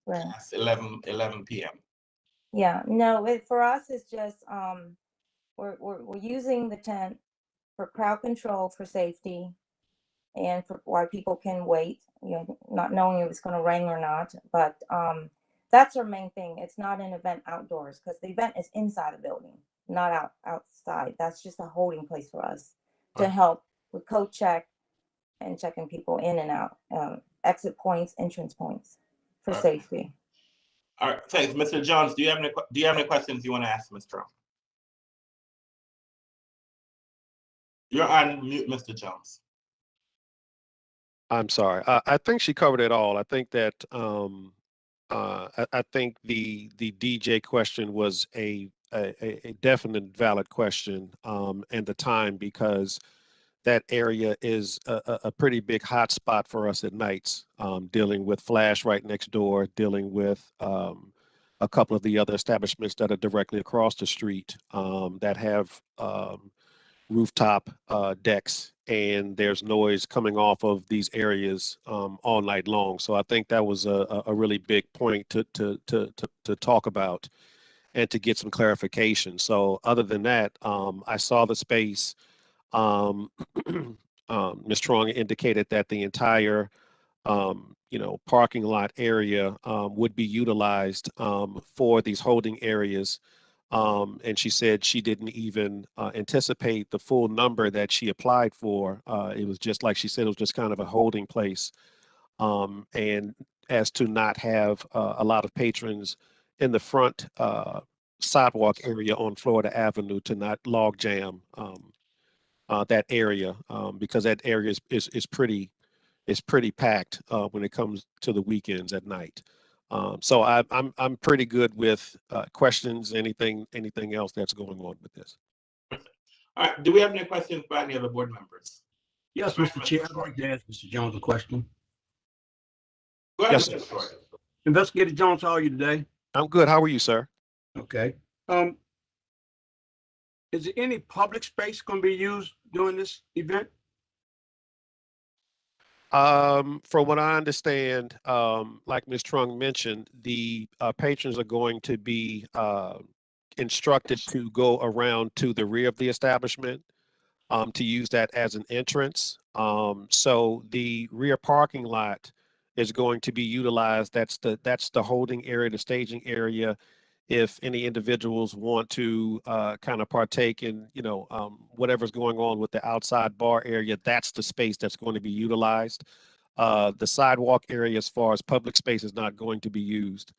Speaker 1: past 11 p.m.?
Speaker 12: Yeah, no, for us, it's just, we're using the tent for crowd control, for safety, and for why people can wait, not knowing if it's going to rain or not. But that's our main thing. It's not an event outdoors, because the event is inside the building, not outside. That's just a holding place for us to help with code check and checking people in and out, exit points, entrance points for safety.
Speaker 1: All right, thanks. Mr. Jones, do you have any questions you want to ask Ms. Trump? You're on mute, Mr. Jones.
Speaker 11: I'm sorry. I think she covered it all. I think that I think the DJ question was a definite valid question, and the time, because that area is a pretty big hot spot for us at nights, dealing with Flash right next door, dealing with a couple of the other establishments that are directly across the street, that have rooftop decks, and there's noise coming off of these areas all night long. So I think that was a really big point to talk about and to get some clarification. So other than that, I saw the space. Ms. Strong indicated that the entire parking lot area would be utilized for these holding areas. And she said she didn't even anticipate the full number that she applied for. It was just like she said, it was just kind of a holding place. And as to not have a lot of patrons in the front sidewalk area on Florida Avenue, to not log jam that area, because that area is pretty packed when it comes to the weekends at night. So I'm pretty good with questions. Anything else that's going on with this?
Speaker 1: All right. Do we have any questions by any other board members?
Speaker 2: Yes, Mr. Chair, I'd like to ask Mr. Jones a question.
Speaker 1: Go ahead,
Speaker 11: Yes,
Speaker 1: Mr. Short.
Speaker 2: Investigator Jones, how are you today?
Speaker 11: I'm good. How are you, sir?
Speaker 2: Okay. Is there any public space going to be used during this event?
Speaker 11: From what I understand, like Ms. Trung mentioned, the patrons are going to be instructed to go around to the rear of the establishment to use that as an entrance. So the rear parking lot is going to be utilized. That's the holding area, the staging area. If any individuals want to kind of partake in, whatever's going on with the outside bar area, that's the space that's going to be utilized. The sidewalk area, as far as public space, is not going to be used.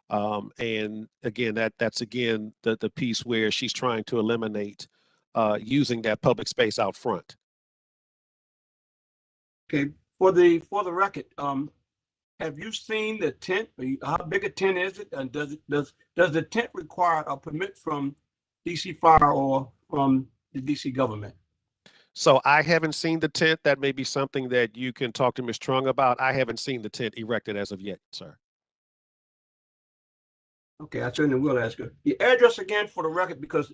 Speaker 11: And again, that's again the piece where she's trying to eliminate using that public space out front.
Speaker 2: Okay. For the record, have you seen the tent? How big a tent is it? And does the tent require a permit from DC Fire or from the DC government?
Speaker 11: So I haven't seen the tent. That may be something that you can talk to Ms. Trung about. I haven't seen the tent erected as of yet, sir.
Speaker 2: Okay, I certainly will ask her. The address again for the record, because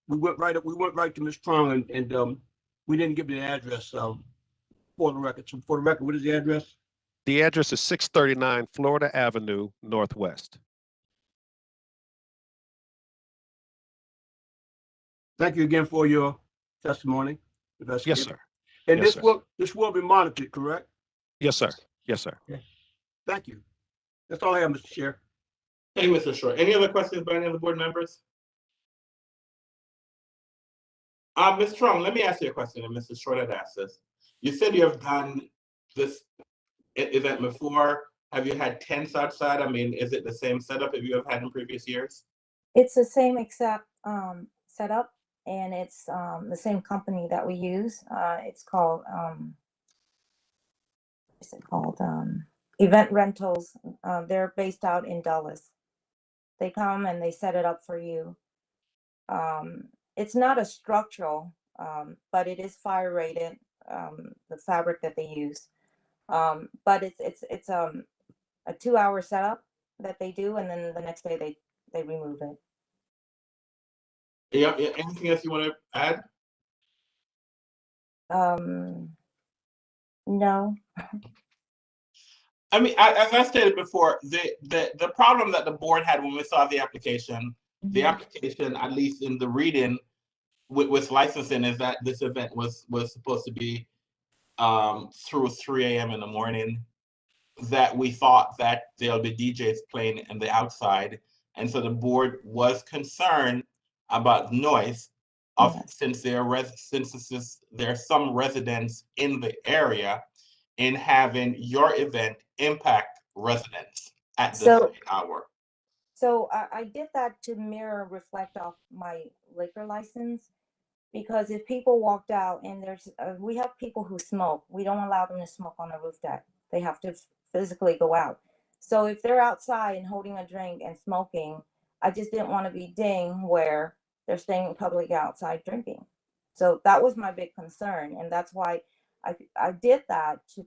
Speaker 2: we went right to Ms. Trung and we didn't give the address for the record. So for the record, what is the address?
Speaker 11: The address is 639 Florida Avenue Northwest.
Speaker 2: Thank you again for your testimony.
Speaker 11: Yes, sir.
Speaker 2: And
Speaker 11: yes,
Speaker 2: this will be monitored, correct?
Speaker 11: Yes, sir. Yes, sir.
Speaker 2: Okay. Thank you. That's all I have, Mr. Chair.
Speaker 1: Thank you, Mr. Short. Any other questions by any of the board members? Ms. Trung, let me ask you a question, and Mr. Short had asked this. You said you have done this event before. Have you had tents outside? I mean, is it the same setup as you have had in previous years?
Speaker 12: It's the same exact setup. and it's the same company that we use. It's called what's it called? Event Rentals. They're based out in Dulles. They come and they set it up for you. It's not a structural, but it is fire rated. The fabric that they use, but it's a 2-hour setup that they do, and then the next day they remove it.
Speaker 1: Yeah, anything else you want to add?
Speaker 12: No.
Speaker 1: I mean, as I stated before, the problem that the board had when we saw the application, at least in the reading with licensing, is that this event was supposed to be through 3 a.m. in the morning, that we thought that there'll be DJs playing in the outside. And so the board was concerned about noise since there's some residents in the area, in having your event impact residents at this hour.
Speaker 12: So I did that to reflect off my liquor license, because if people walked out and we have people who smoke, we don't allow them to smoke on the roof deck. They have to physically go out. So if they're outside and holding a drink and smoking, I just didn't want to be ding where they're staying publicly outside drinking. So that was my big concern, and that's why I did that to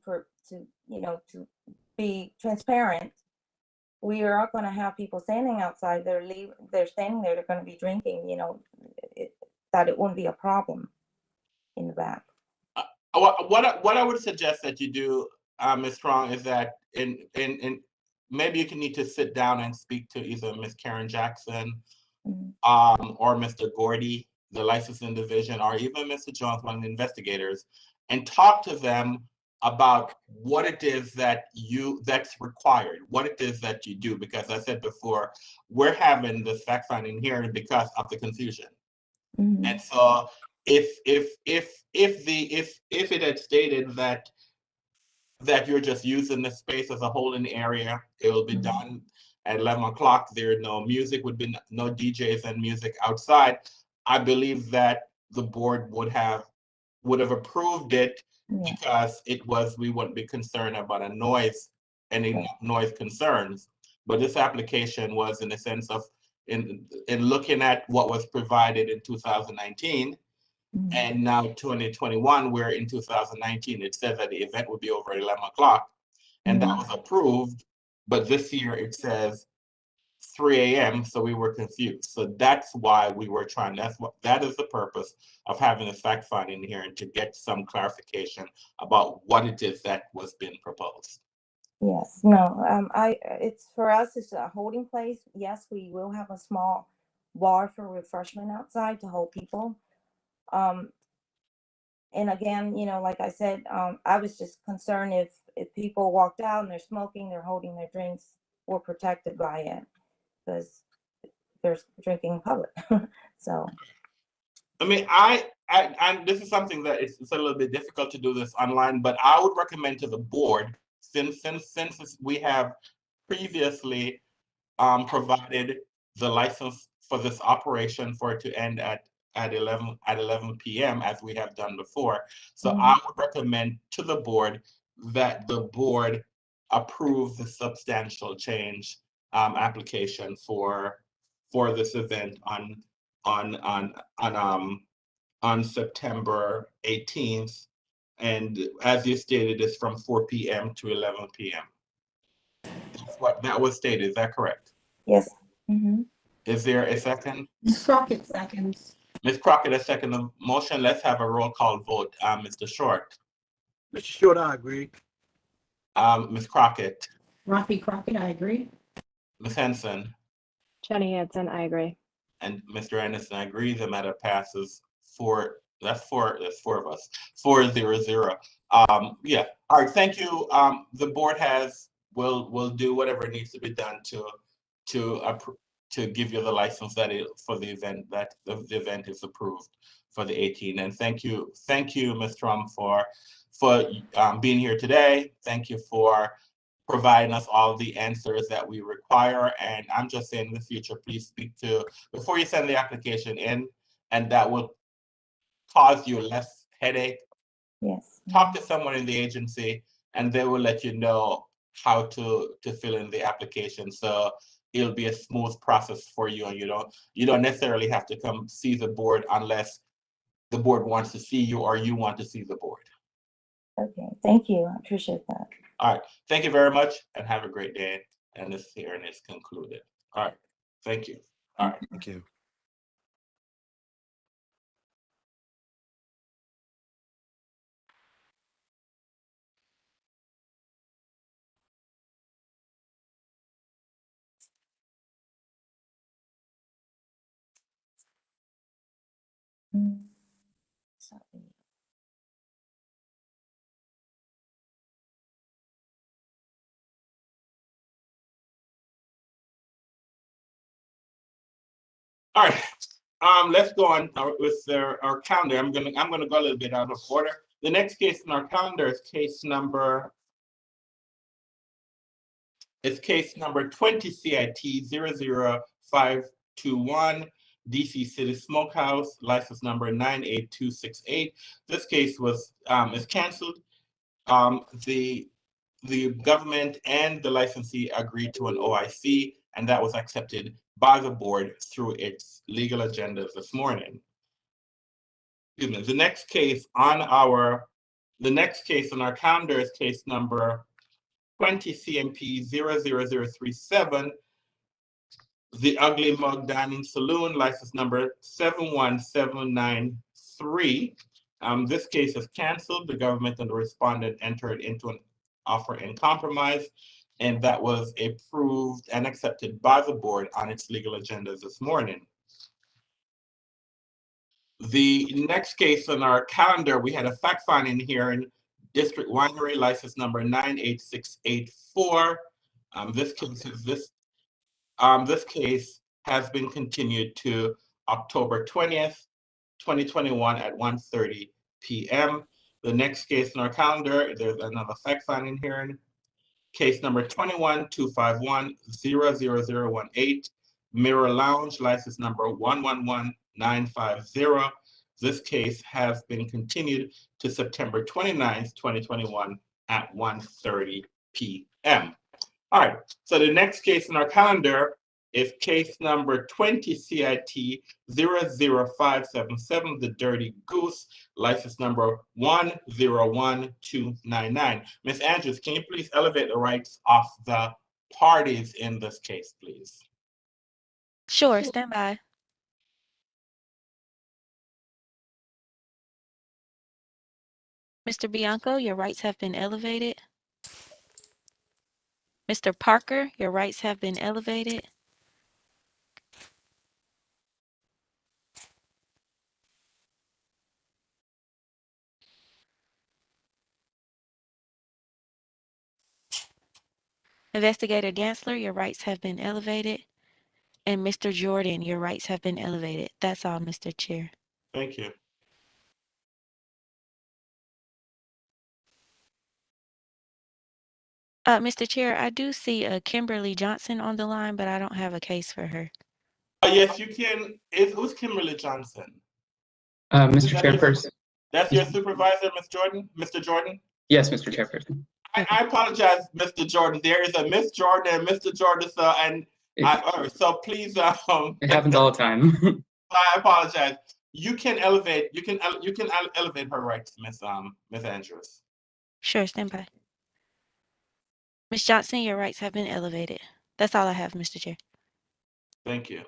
Speaker 12: be transparent. We are going to have people standing outside. They're standing there. They're going to be drinking. That it won't be a problem in the back.
Speaker 1: What I would suggest that you do, Ms. Strong, is that in maybe you can need to sit down and speak to either Ms. Karen Jackson or Mr. Gordy, the licensing division, or even Mr. Jones, one of the investigators, and talk to them about what it is that's required, what it is that you do. Because I said before, we're having this fact finding hearing because of the confusion. And so if it had stated that you're just using the space as a holding area, it will be done at 11 o'clock. There no music, would be no DJs and music outside. I believe that the board would have approved it, because we wouldn't be concerned about any noise concerns. But this application was in the sense of in looking at what was provided in 2019, and now 2021, where in 2019 it said that the event would be over at 11 o'clock, and that was approved. But this year it says 3 a.m. So we were confused. So that's why we were trying. That is the purpose of having a fact finding hearing, to get some clarification about what it is that was being proposed.
Speaker 12: Yes, no, it's for us, it's a holding place. Yes, we will have a small bar for refreshment outside to hold people. And again, like I said, I was just concerned if people walked out and they're smoking, they're holding their drinks, we're protected by it, because there's drinking in public. So.
Speaker 1: I mean, this is something that it's a little bit difficult to do this online, but I would recommend to the board, since we have previously provided the license for this operation for it to end at 11 p.m. as we have done before. So I would recommend to the board that the board approve the substantial change application for this event on September 18th, and as you stated, it's from 4 p.m. to 11 p.m. That's what that was stated. Is that correct?
Speaker 12: Yes.
Speaker 1: Is there a second?
Speaker 8: Ms. Crockett seconds.
Speaker 1: Ms. Crockett, a second the motion. Let's have a roll call vote. Mr. Short.
Speaker 2: Mr. Short, I agree.
Speaker 1: Ms. Crockett.
Speaker 8: Rafi Crockett, I agree.
Speaker 1: Ms. Henson.
Speaker 5: Jenny Hansen, I agree.
Speaker 1: And Mr. Anderson, I agree. The matter passes that's four of us. 4-0-0. Yeah. All right. Thank you. The board will do whatever needs to be done to give you the license for the event, that the event is approved for the 18th. And thank you, Ms. Trump, for being here today. Thank you for providing us all the answers that we require. And I'm just saying, in the future, please before you send the application in, and that will cause you less headache.
Speaker 12: Yes.
Speaker 1: Talk to someone in the agency and they will let you know how to fill in the application. So it'll be a smooth process for you, and you don't necessarily have to come see the board unless the board wants to see you or you want to see the board.
Speaker 12: Okay, thank you. I appreciate that.
Speaker 1: All right, thank you very much and have a great day. And this hearing is concluded. All right, thank you. All right.
Speaker 3: Thank you.
Speaker 12: Sorry.
Speaker 1: All right. Let's go on with our calendar. I'm gonna go a little bit out of order. The next case in our calendar is case number 20 CIT 00521 DC City Smokehouse, license number 98268. This case is canceled. The government and the licensee agreed to an OIC, and that was accepted by the board through its legal agendas this morning. Excuse me. The next case on our calendar is case number 20 CMP 00037, the Ugly Mug Dining Saloon, license number 71793. This case is canceled. The government and the respondent entered into an offer in compromise, and that was approved and accepted by the board on its legal agendas this morning. The next case on our calendar, we had a fact-finding hearing, District Winery, license number 98684. This case has been continued to October 20th, 2021 at 1:30 p.m. The next case on our calendar, there's another fact-finding hearing. Case number 21-251-00018, Mirror Lounge, license number 111950. This case has been continued to September 29th, 2021 at 1:30 p.m. All right, so the next case in our calendar is case number 20 CIT 00577, The Dirty Goose, license number 101299. Ms. Andrews, can you please elevate the rights of the parties in this case, please?
Speaker 10: Sure, stand by. Mr. Bianco, your rights have been elevated. Mr. Parker, your rights have been elevated. Investigator Dantzler, your rights have been elevated. And Mr. Jordan, your rights have been elevated. That's all, Mr. Chair.
Speaker 1: Thank you.
Speaker 10: Mr. Chair, I do see Kimberly Johnson on the line, but I don't have a case for her.
Speaker 1: Yes, you can. Who's Kimberly Johnson?
Speaker 13: Mr. Chairperson.
Speaker 1: That's your supervisor, Ms. Jordan? Mr. Jordan?
Speaker 13: Yes, Mr. Chairperson.
Speaker 1: I apologize, Mr. Jordan. There is a Miss Jordan and Mr. Jordan, so please.
Speaker 13: It happens all the time.
Speaker 1: I apologize. You can elevate her rights, Miss Andrews.
Speaker 10: Sure, stand by. Ms. Johnson, your rights have been elevated. That's all I have, Mr. Chair.
Speaker 1: Thank you.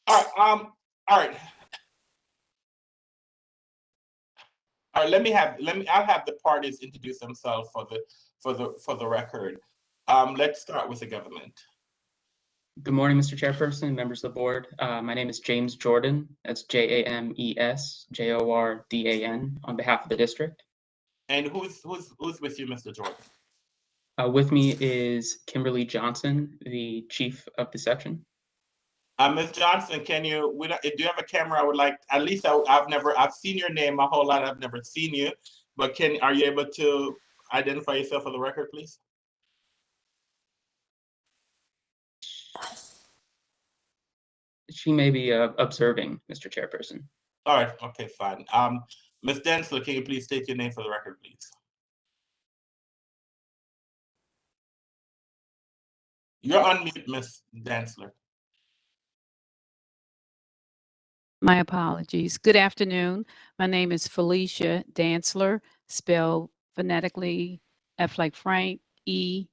Speaker 1: All right. All right, I'll have the parties introduce themselves for the record. Let's start with the government.
Speaker 13: Good morning, Mr. Chairperson, members of the board. My name is James Jordan. That's JamesJordan on behalf of the district.
Speaker 1: And who's with you, Mr. Jordan?
Speaker 13: With me is Kimberly Johnson, the chief of the section.
Speaker 1: Ms. Johnson, do you have a camera? I would like, at least I've seen your name a whole lot. I've never seen you, but are you able to identify yourself for the record, please?
Speaker 13: She may be observing, Mr. Chairperson.
Speaker 1: All right, okay, fine. Ms. Densler, can you please state your name for the record, please? You're on mute, Ms. Densler.
Speaker 14: My apologies. Good afternoon. My name is Felicia Dantzler, spelled phonetically F like Frank, E-L-I-C-I-A.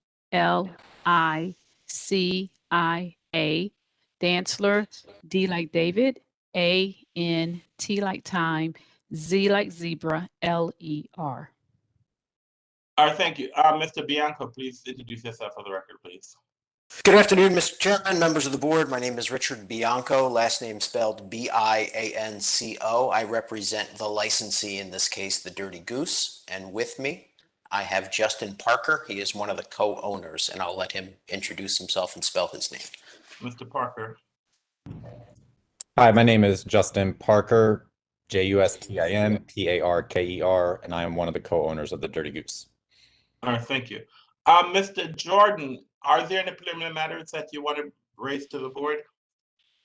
Speaker 14: Dantzler, D like David, A-N-T like time, Z like zebra, L-E-R.
Speaker 1: All right, thank you. Mr. Bianco, please introduce yourself for the record, please.
Speaker 15: Good afternoon, Mr. Chairman, members of the board. My name is Richard Bianco, last name spelled B-I-A-N-C-O. I represent the licensee, in this case, the Dirty Goose. And with me, I have Justin Parker. He is one of the co-owners, and I'll let him introduce himself and spell his name.
Speaker 1: Mr. Parker.
Speaker 16: Hi, my name is Justin Parker, Justin Parker, and I am one of the co-owners of the Dirty Goose.
Speaker 1: All right, thank you. Mr. Jordan, are there any preliminary matters that you want to raise to the board?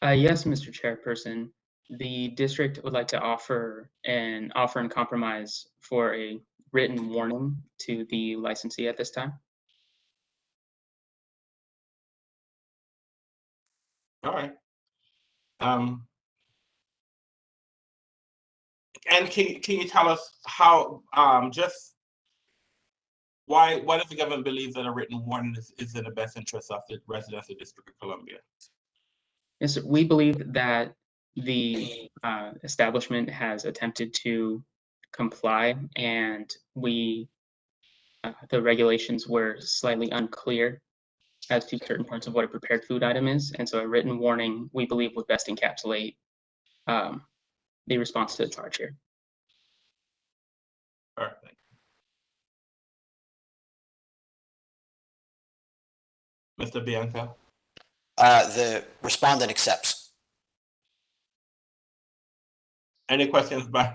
Speaker 13: Yes, Mr. Chairperson. The district would like to offer and compromise for a written warning to the licensee at this time.
Speaker 1: All right. And can you tell us how, just why does the government believe that a written warning is in the best interest of the residents of the District of Columbia?
Speaker 13: Yes, we believe that the establishment has attempted to comply, and the regulations were slightly unclear as to certain parts of what a prepared food item is, and so a written warning, we believe, would best encapsulate the response to the charge here.
Speaker 1: All right, thank you. Mr. Bianco?
Speaker 15: The respondent accepts.
Speaker 1: Any questions by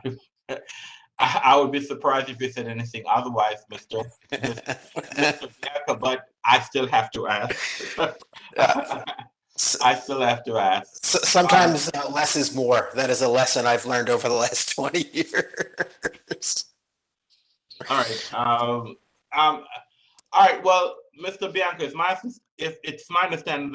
Speaker 1: I would be surprised if you said anything otherwise, Mr. Bianco, but I still have to ask. I still have to ask.
Speaker 15: Sometimes less is more. That is a lesson I've learned over the last 20 years.
Speaker 1: All right. All right. Well, Mr. Bianco, it's my understanding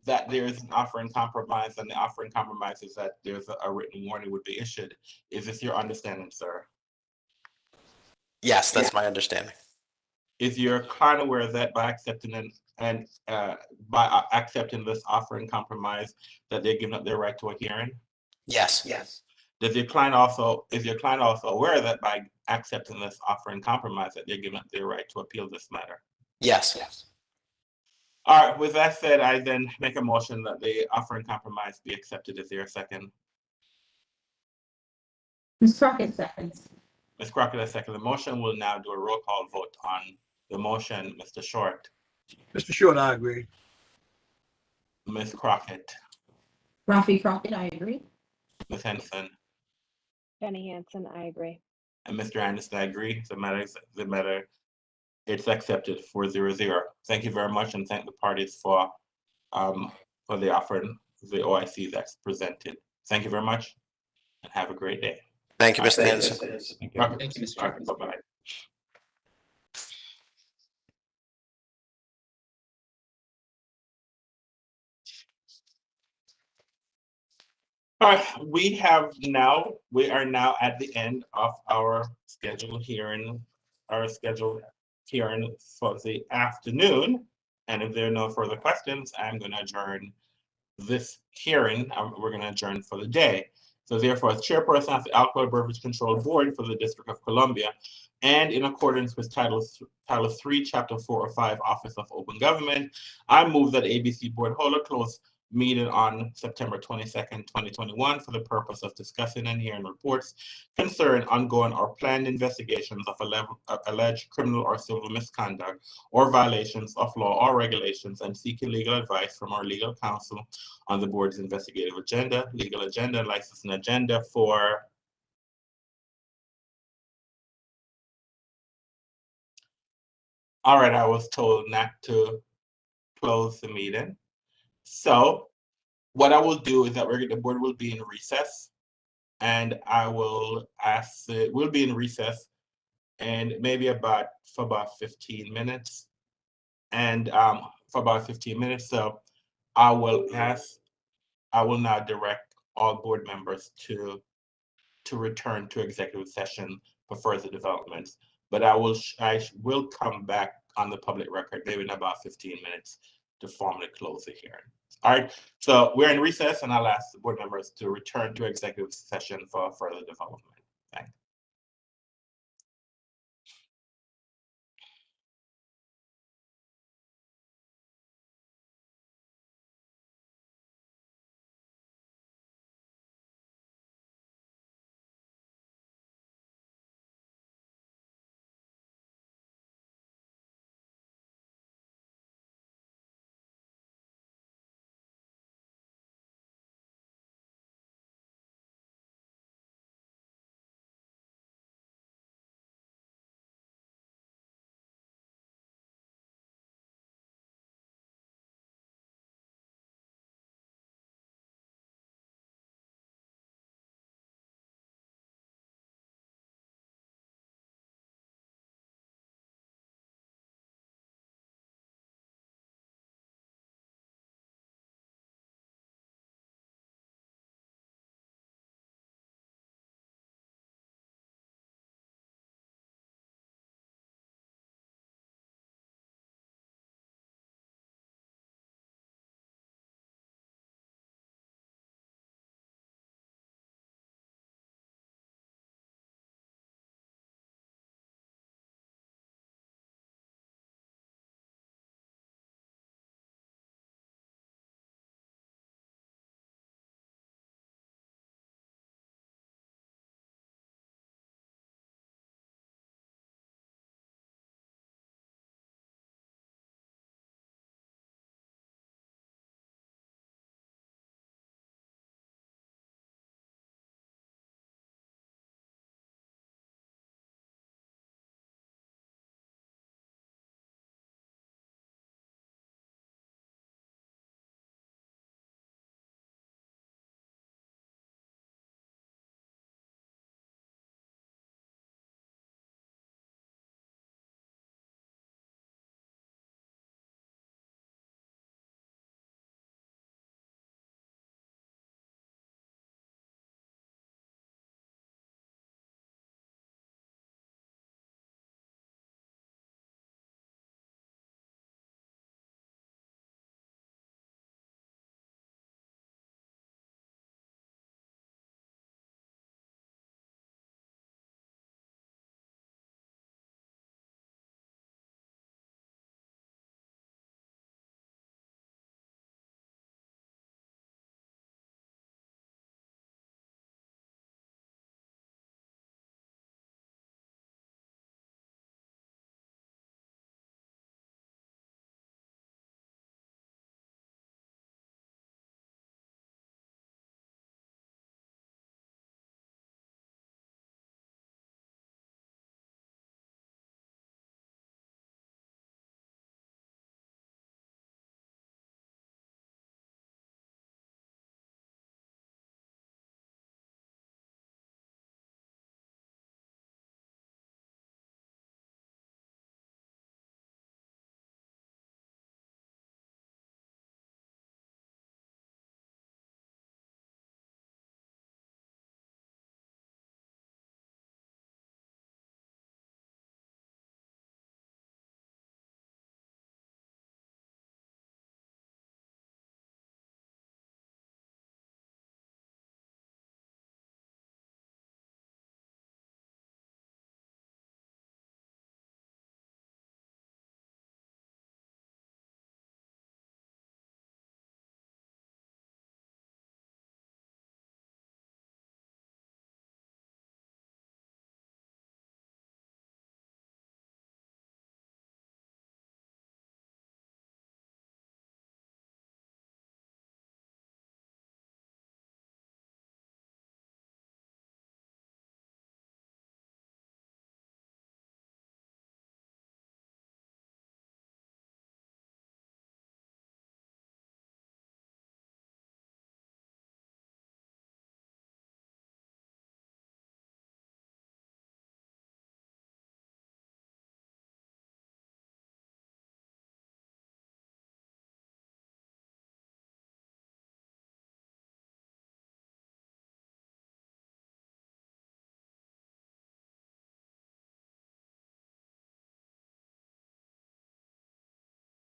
Speaker 1: that there is an offer in compromise, and the offer in compromise is that there's a written warning would be issued. Is this your understanding, sir?
Speaker 15: Yes, that's my understanding.
Speaker 1: Is your client aware that by accepting by accepting this offer in compromise that they're giving up their right to a hearing?
Speaker 15: Yes. Yes.
Speaker 1: Is your client also aware that by accepting this offer in compromise that they're giving up their right to appeal this matter?
Speaker 15: Yes. Yes.
Speaker 1: All right, with that said, I then make a motion that the offer in compromise be accepted. Is there a second?
Speaker 8: Ms. Crockett seconds.
Speaker 1: Ms. Crockett has seconded the motion. We'll now do a roll call vote on the motion. Mr. Short.
Speaker 2: Mr. Short, I agree.
Speaker 1: Ms. Crockett.
Speaker 8: Rafi Crockett, I agree.
Speaker 1: Ms. Henson.
Speaker 5: Jenny Hansen, I agree.
Speaker 1: And Mr. Anderson, I agree. The matter, it's accepted 4-0-0. Thank you very much, and thank the parties for the offer, the OIC that's presented. Thank you very much, and have a great day.
Speaker 15: Thank you, Mr. Anderson.
Speaker 1: Thank you, Mr. Chairman. Bye-bye. All right, we are now at the end of our scheduled hearing for the afternoon. And if there are no further questions, I'm going to adjourn this hearing. We're going to adjourn for the day. So therefore, as chairperson of the Alcohol Beverage Control Board for the District of Columbia, and in accordance with Title 3, Chapter 405, Office of Open Government, I move that ABC Board hold a closed meeting on September 22nd, 2021 for the purpose of discussing and hearing reports concerning ongoing or planned investigations of alleged criminal or civil misconduct or violations of law or regulations, and seeking legal advice from our legal counsel on the board's investigative agenda, legal agenda, and licensing agenda for All right, I was told not to close the meeting. So what I will do is that the board will be in recess, and I will ask, we'll be in recess and maybe for about 15 minutes. And for about 15 minutes. So I will now direct all board members to return to executive session for further developments. But I will come back on the public record maybe in about 15 minutes to formally close the hearing. All right, so we're in recess, and I'll ask the board members to return to executive session for further development. Thanks.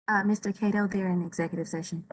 Speaker 4: Mr. Cato, they're in executive session.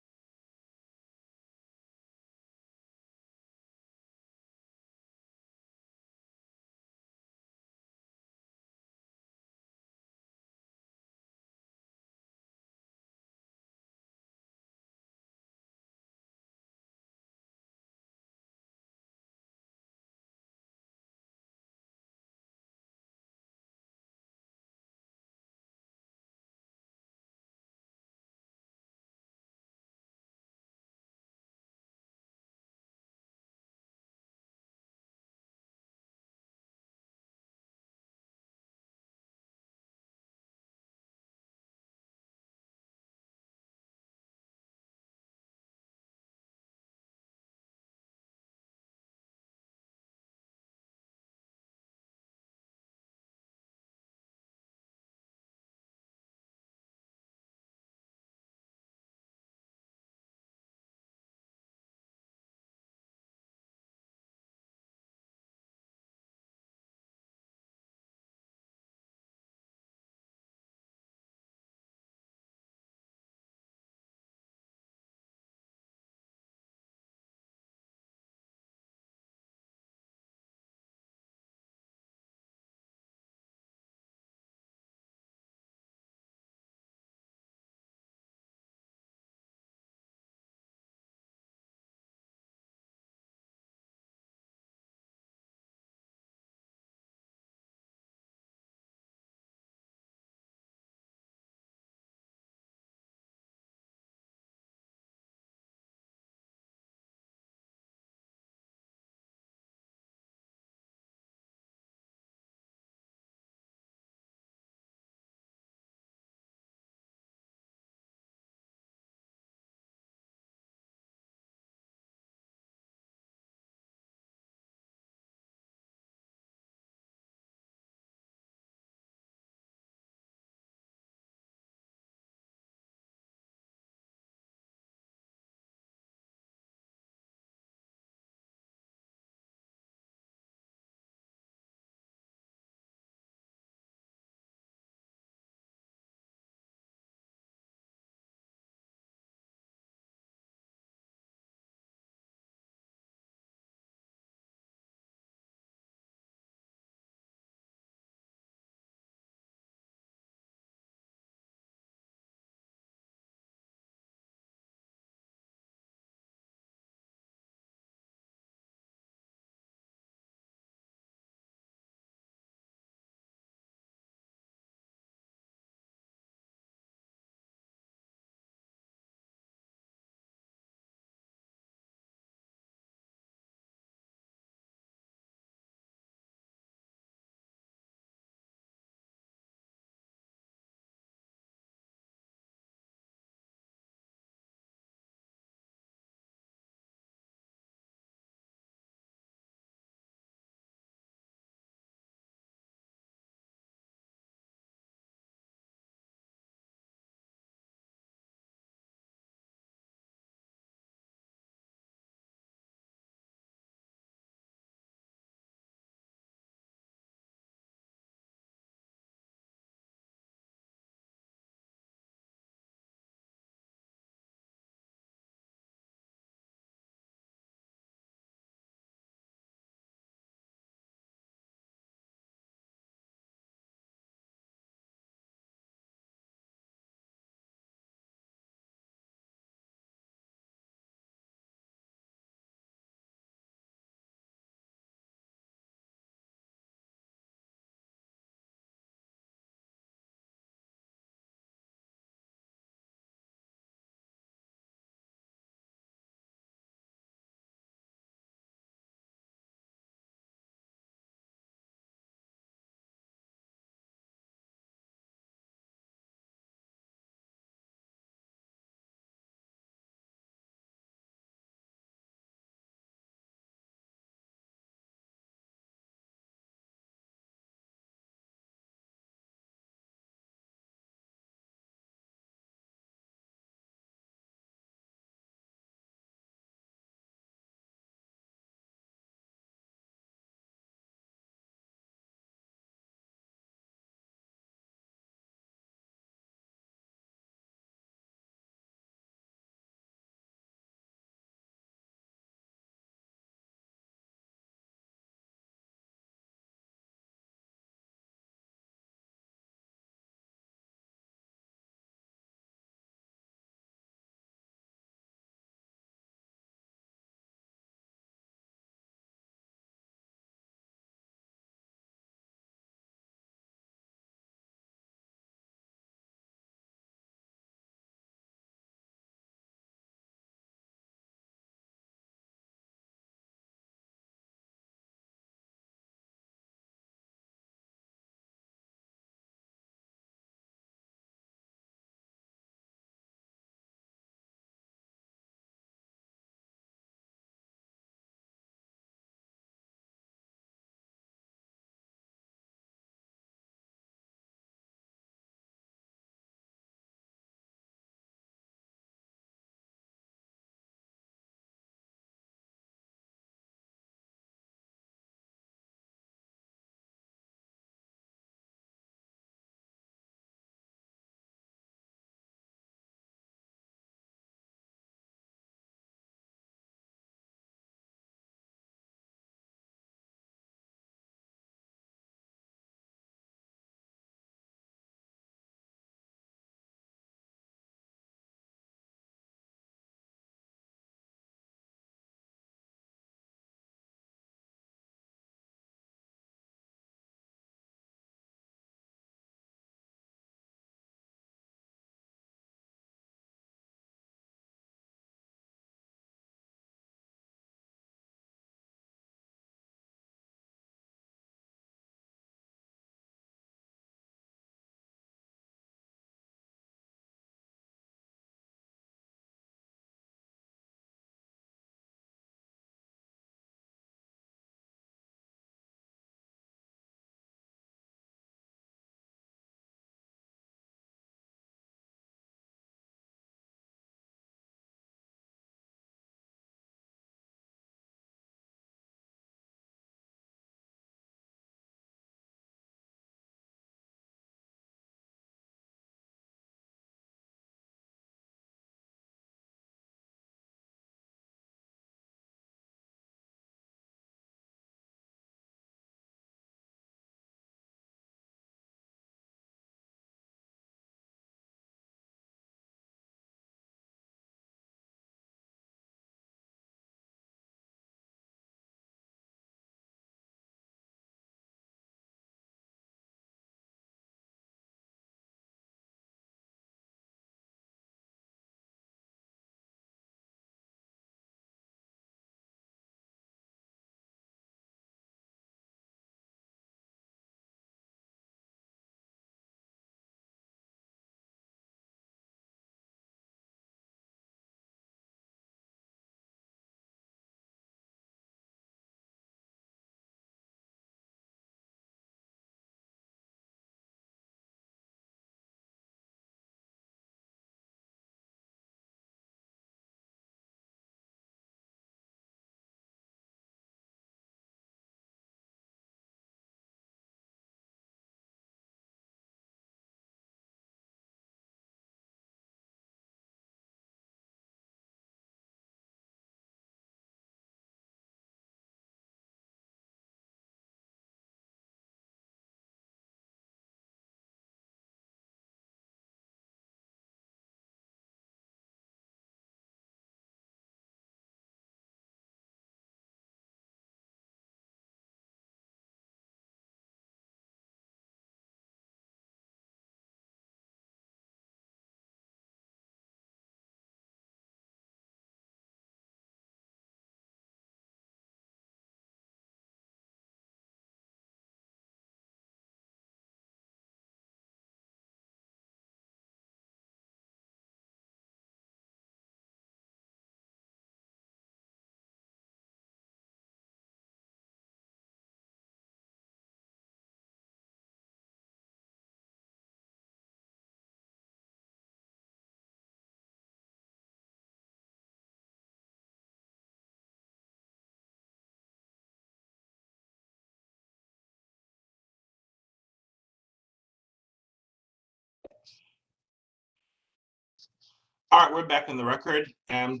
Speaker 1: All right, we're back in the record, and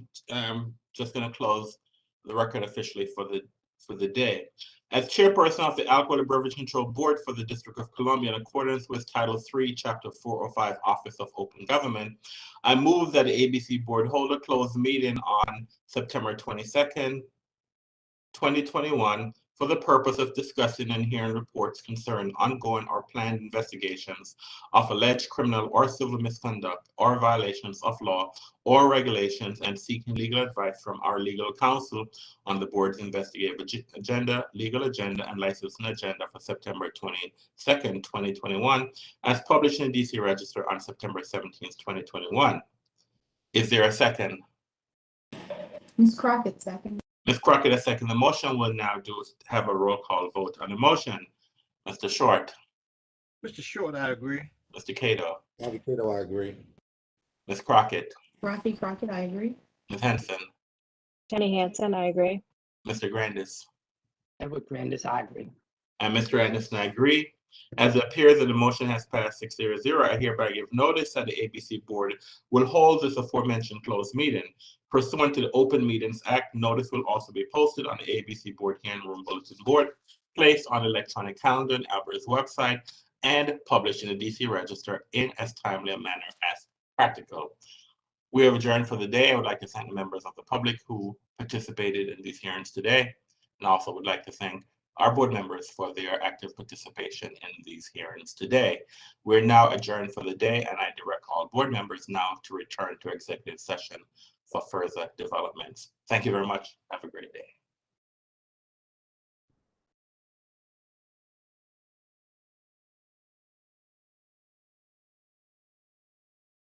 Speaker 1: just going to close the record officially for the day. As chairperson of the Alcohol and Beverage Control Board for the District of Columbia, in accordance with Title III, Chapter 405, Office of Open Government, I move that the ABC Board hold a closed meeting on September 22nd, 2021, for the purpose of discussing and hearing reports concerning ongoing or planned investigations of alleged criminal or civil misconduct or violations of law or regulations, and seeking legal advice from our legal counsel on the board's investigative agenda, legal agenda, and licensing agenda for September 22nd, 2021, as published in DC Register on September 17th, 2021. Is there a second?
Speaker 8: Ms. Crockett, second.
Speaker 1: Ms. Crockett has seconded the motion. We'll now have a roll call vote on the motion. Mr. Short.
Speaker 2: Mr. Short, I agree.
Speaker 1: Mr. Cato.
Speaker 3: Bobby Cato, I agree.
Speaker 1: Ms. Crockett.
Speaker 8: Rafi Crockett, I agree.
Speaker 1: Ms. Henson.
Speaker 5: Jenny Hansen, I agree.
Speaker 1: Mr. Grandis.
Speaker 9: Edward Grandis, I agree.
Speaker 1: And Mr. Anderson, I agree. As it appears that the motion has passed 6-0, I hereby give notice that the ABC Board will hold this aforementioned closed meeting. Pursuant to the Open Meetings Act, notice will also be posted on the ABC Board hearing room bulletin board, placed on the electronic calendar on Alberta's website, and published in the DC Register in as timely a manner as practical. We have adjourned for the day. I would like to thank members of the public who participated in these hearings today, and also would like to thank our board members for their active participation in these hearings today. We're now adjourned for the day, and I direct all board members now to return to executive session for further developments. Thank you very much. Have a great day.